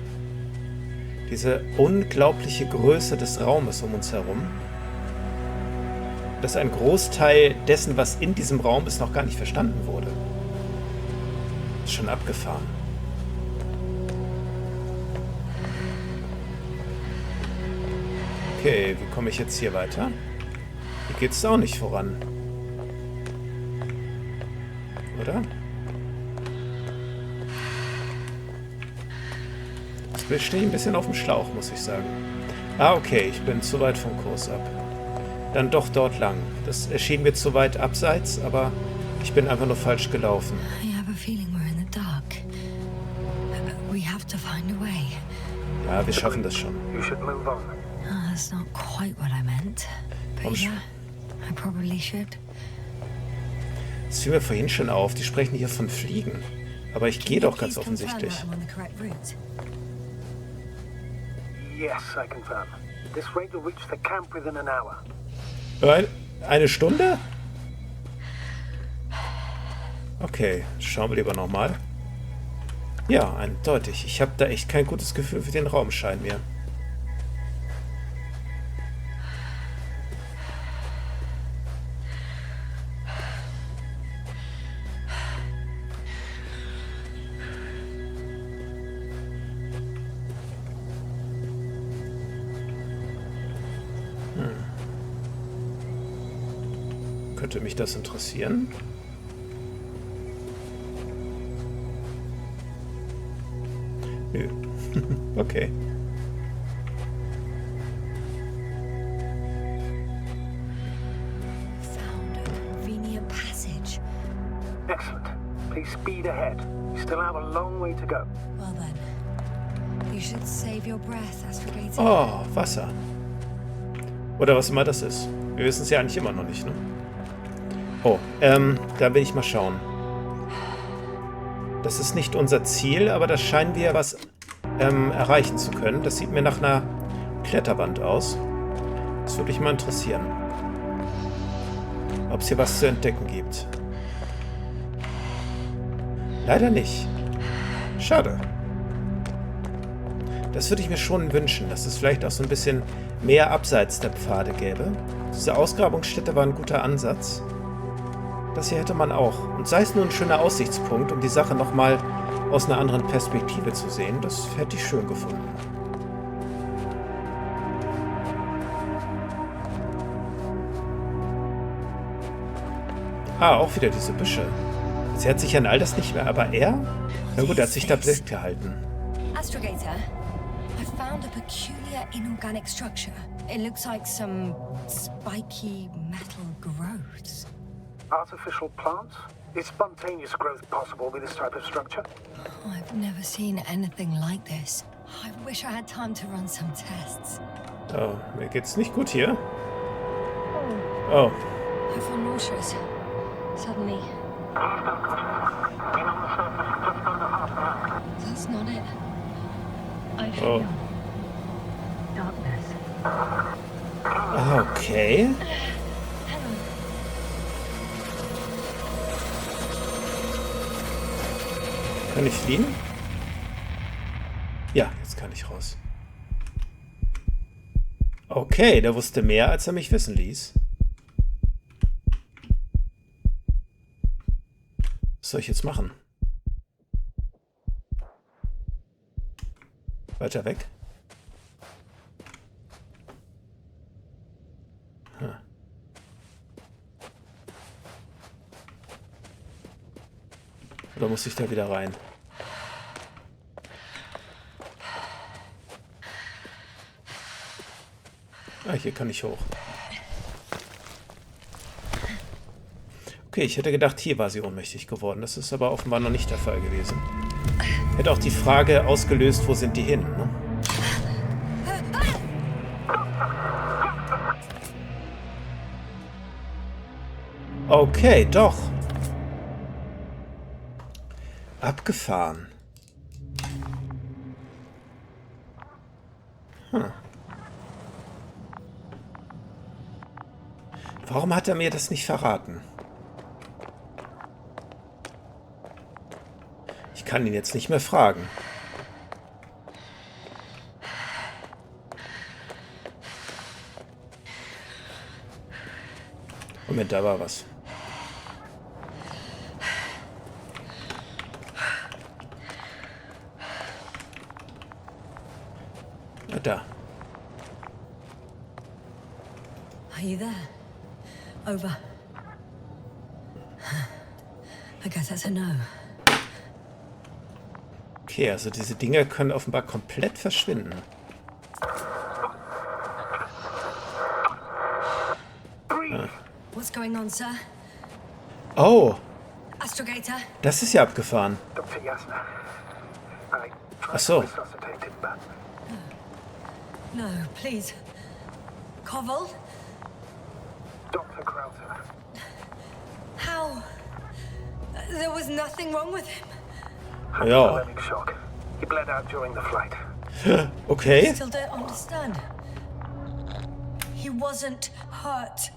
Diese unglaubliche Größe des Raumes um uns herum. Dass ein Großteil dessen, was in diesem Raum ist, noch gar nicht verstanden wurde. Ist schon abgefahren. Okay, wie komme ich jetzt hier weiter? Hier geht es auch nicht voran. Oder? Jetzt stehe ich ein bisschen auf dem Schlauch, muss ich sagen. Ah, okay, ich bin zu weit vom Kurs ab. Dann doch dort lang. Das erschien mir zu weit abseits, aber ich bin einfach nur falsch gelaufen. I have a feeling we're in the dark. We have to find a way. Ja, wir schaffen das schon. You should move on. That's not quite what I meant. But yeah, I probably should. Das fiel mir vorhin schon auf. Die sprechen hier von Fliegen. Aber ich gehe doch ganz offensichtlich. Yes, I confirm. This rate will reach the camp within an hour. Eine Stunde? Okay, schauen wir lieber nochmal. Ja, eindeutig. Ich habe da echt kein gutes Gefühl für den Raum, scheint mir. könnte mich das interessieren. Nö. Okay. Found a convenient passage. Excellent. Please speed ahead. You still have a long way to go. Well then, you should save your breath, Astrogator. Oh, Wasser. Oder was immer das ist. Wir wissen es ja eigentlich immer noch nicht, ne? Oh, da will ich mal schauen. Das ist nicht unser Ziel, aber da scheinen wir was erreichen zu können. Das sieht mir nach einer Kletterwand aus. Das würde mich mal interessieren. Ob es hier was zu entdecken gibt. Leider nicht. Schade. Das würde ich mir schon wünschen, dass es vielleicht auch so ein bisschen mehr abseits der Pfade gäbe. Diese Ausgrabungsstätte war ein guter Ansatz. Das hier hätte man auch. Und sei es nur ein schöner Aussichtspunkt, um die Sache nochmal aus einer anderen Perspektive zu sehen, das hätte ich schön gefunden. Ah, auch wieder diese Büsche. Sie hat sich an all das nicht mehr, aber er? Na gut, er hat sich da blind gehalten. Astrogator, I found a peculiar inorganic structure. It looks like some spiky metal growths. Artificial plants? Is spontaneous growth possible with this type of structure? Oh, I've never seen anything like this. I wish I had time to run some tests. Oh, mir geht's nicht gut hier. Oh. I feel nauseous. Suddenly. That's not it. I feel darkness. Okay. Hang on. Kann ich fliehen? Ja, jetzt kann ich raus. Okay, der wusste mehr, als er mich wissen ließ. Was soll ich jetzt machen? Weiter weg? Hm. Oder muss ich da wieder rein? Ah, hier kann ich hoch. Okay, ich hätte gedacht, hier war sie ohnmächtig geworden. Das ist aber offenbar noch nicht der Fall gewesen. Hätte auch die Frage ausgelöst, wo sind die hin, ne? Okay, doch. Abgefahren. Hm. Warum hat er mir das nicht verraten? Ich kann ihn jetzt nicht mehr fragen. Moment, da war was. Na da. Are you there? Over. I guess that's a no. Okay, also diese Dinger können offenbar komplett verschwinden. Ah. What's going on, sir? Oh, Astrogator? das ist ja abgefahren. Dr. Yasna. I Ach tried so. to resuscitate him, but No, please. Koval? Dr. Krauser. How? There was nothing wrong with him. Ja. Hypothalamic shock. He bled out during the flight. Okay. Still don't understand. He wasn't hurt.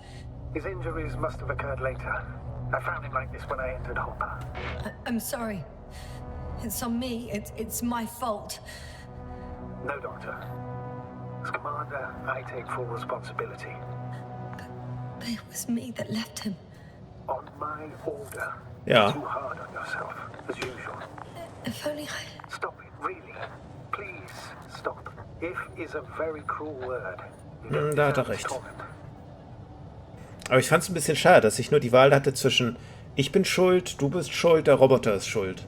His injuries must have occurred later. I found him like this when I entered Hopper. I'm sorry. It's on me. It's my fault. No, Doctor. As Commander, I take full responsibility. But it was me that left him. On my order. Ja. Too hard on yourself, as usual. If only I... Stop it, really. Please, stop. If is a very cruel word. You don't Da hat er deserve recht. torment. Aber ich fand es ein bisschen schade, dass ich nur die Wahl hatte zwischen ich bin schuld, du bist schuld, der Roboter ist schuld.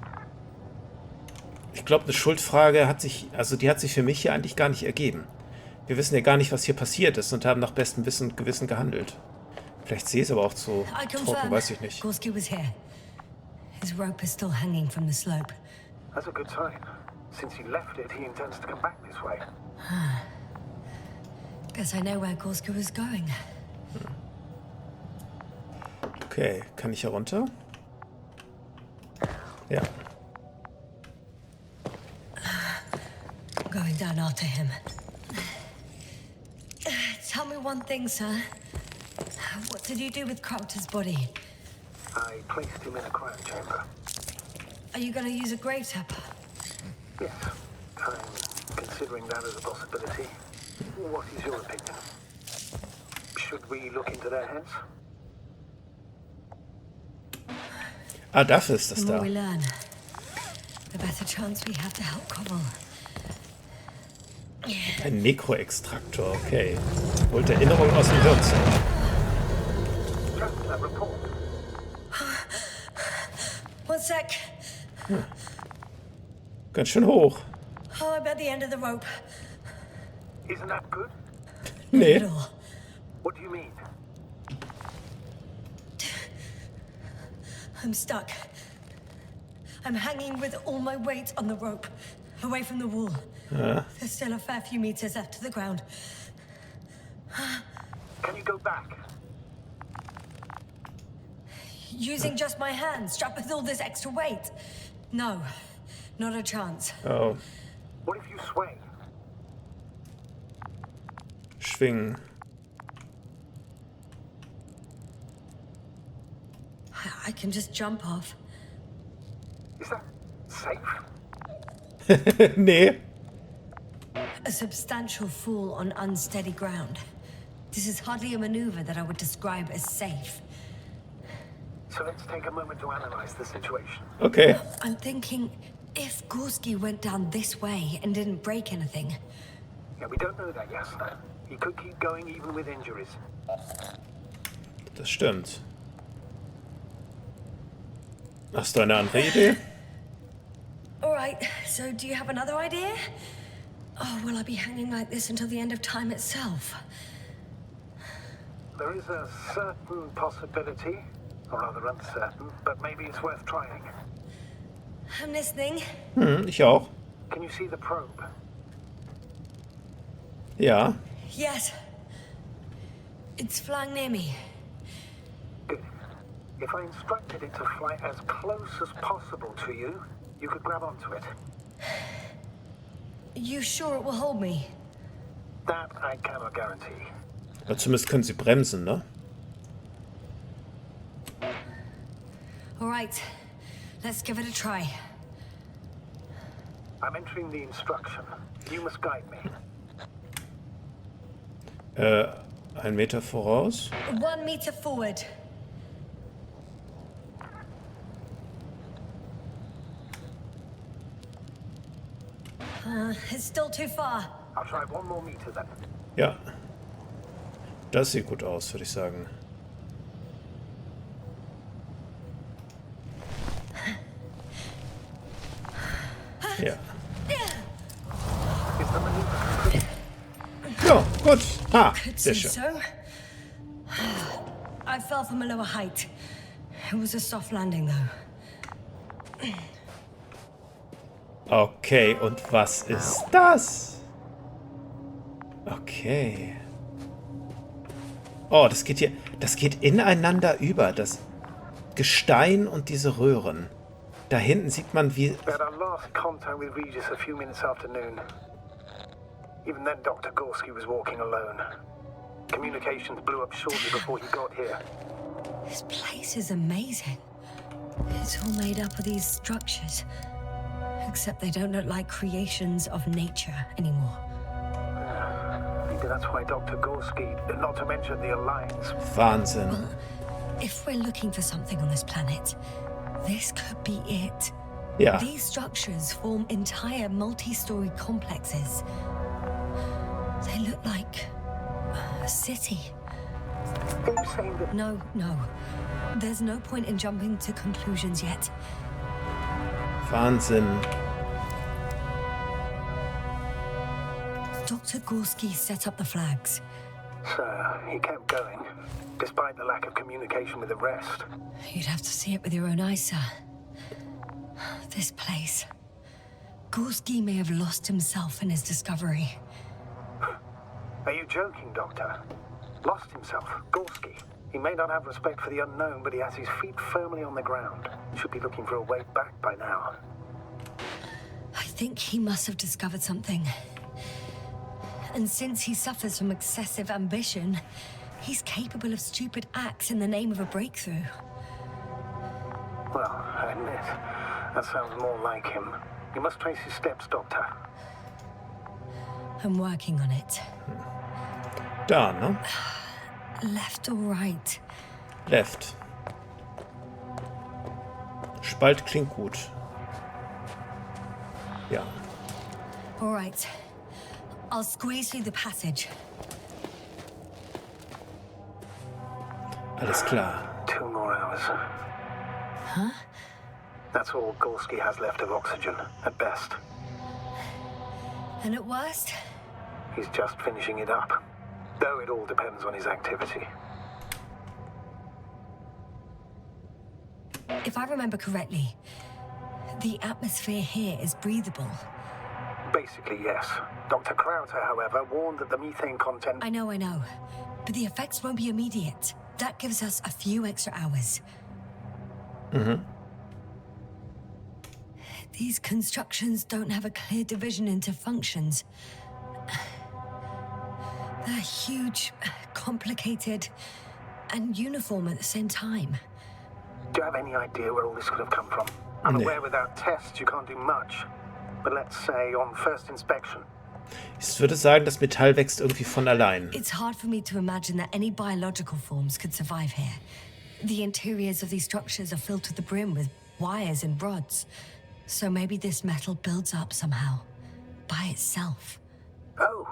Ich glaube, eine Schuldfrage hat sich für mich hier eigentlich gar nicht ergeben. Wir wissen ja gar nicht, was hier passiert ist und haben nach bestem Wissen und Gewissen gehandelt. Vielleicht sehe ich es aber auch zu trocken, weiß ich nicht. Gorski was here. His rope is still hanging from the slope. That's a good sign. Since he left it, he intends to come back this way. Guess I know where Gorski was going. Okay, kann ich hier runter? Ja. Going down after him. Tell me one thing, sir. What did you do with Crofter's body? I placed him in a cryo chamber. Are you going to use a grave tapper? Yes, I'm considering that as a possibility. What is your opinion? Should we look into their heads? Ah, dafür ist das The da. more we learn, the better chance we have to help Cobble. Ein Nekroextraktor, okay. Holt Erinnerungen aus dem Hirn. Just that report. One sec. Ganz schön hoch. Oh, I'm at the end of the rope. Isn't that good? Nee. Not at all. What do you mean? I'm stuck. I'm hanging with all my weight on the rope, away from the wall. There's still a fair few meters left to the ground. Can you go back? Using just my hands, strapped with all this extra weight? No, not a chance. Oh, What if you sway? schwingen. I can just jump off. Is that safe? Nee. A substantial fall on unsteady ground. This is hardly a maneuver that I would describe as safe. So let's take a moment to analyze the situation. Okay. I'm thinking, if Gorski went down this way and didn't break anything, Yeah, we don't know that, Yasna. He could keep going even with injuries. Das stimmt. Hast du eine andere Idee? all right, so do you have another idea? Oh, will I be hanging like this until the end of time itself? There is a certain possibility, or rather uncertain, but maybe it's worth trying. I'm listening. Ich auch. Can you see the probe? Ja. Yes. It's flying near me. Good. If I instructed it to fly as close as possible to you, you could grab onto it. You sure it will hold me? That I cannot guarantee. Aber zumindest können sie bremsen, ne? All right, let's give it a try. I'm entering the instruction. You must guide me. 1 Meter voraus. 1 meter forward. It's still too far. I'll try 1 more meter then. Ja. Das sieht gut aus, würde ich sagen. Ja. Is the maneuver complete? Ja, gut. Ha, Could sehr say schön. so. I fell from a lower height. It was a soft landing, though. Okay, und was ist das? Okay. Oh, das geht ineinander über. Das Gestein und diese Röhren. Da hinten sieht man, wie... We had our last contact with Regis a few minutes after noon. Even then, Dr. Gorski was walking alone. Communications blew up shortly before he got here. This place is amazing. It's all made up of these structures. Except they don't look like creations of nature anymore. Maybe that's why Dr. Gorski, not to mention the Alliance. Wahnsinn. If we're looking for something on this planet, this could be it. Ja. These structures form entire multi-story complexes. They look like a city. Are you saying that... No. There's no point in jumping to conclusions yet. Wahnsinn. Dr. Gorski set up the flags. So, he kept going, despite the lack of communication with the rest. You'd have to see it with your own eyes, sir. This place. Gorski may have lost himself in his discovery. Are you joking, Doctor? Lost himself, Gorski. He may not have respect for the unknown, but he has his feet firmly on the ground. Should be looking for a way back by now. I think he must have discovered something. And since he suffers from excessive ambition, he's capable of stupid acts in the name of a breakthrough. Well, I admit, that sounds more like him. You must trace his steps, Doctor. I'm working on it. Da, ne? Left or right? Left. Spalt klingt gut. Ja. All right. I'll squeeze through the passage. Alles klar. 2 more hours. Huh? That's all Gorski has left of oxygen, at best. And at worst? He's just finishing it up. Though it all depends on his activity. If I remember correctly, the atmosphere here is breathable. Basically, yes. Dr. Krauter, however, warned that the methane content... I know. But the effects won't be immediate. That gives us a few extra hours. Mhm. These constructions don't have a clear division into functions. They're huge, complicated, and uniform at the same time. Do you have any idea where all this could have come from? I'm aware without tests you can't do much. But let's say on first inspection. Ich würde sagen, das Metall wächst irgendwie von allein. It's hard for me to imagine that any biological forms could survive here. The interiors of these structures are filled to the brim with wires and rods. So maybe this metal builds up somehow, by itself. Oh,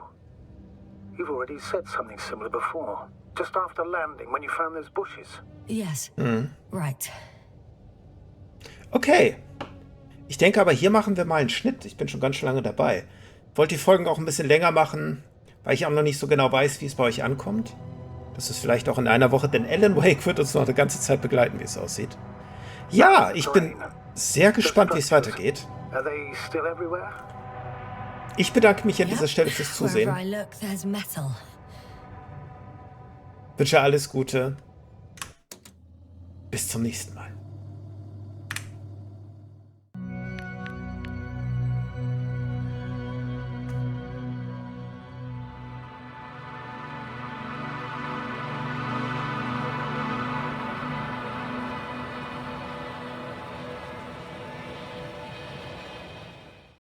you've already said something similar before. Just after landing, when you found those bushes. Yes, right. Okay. Ich denke aber, hier machen wir mal einen Schnitt. Ich bin schon ganz schön lange dabei. Wollt die Folgen auch ein bisschen länger machen, weil ich auch noch nicht so genau weiß, wie es bei euch ankommt. Das ist vielleicht auch in einer Woche, denn Alan Wake wird uns noch eine ganze Zeit begleiten, wie es aussieht. Ja, ich bin sehr gespannt, wie es weitergeht. Ich bedanke mich an dieser Stelle fürs Zusehen. Wünsche alles Gute. Bis zum nächsten Mal.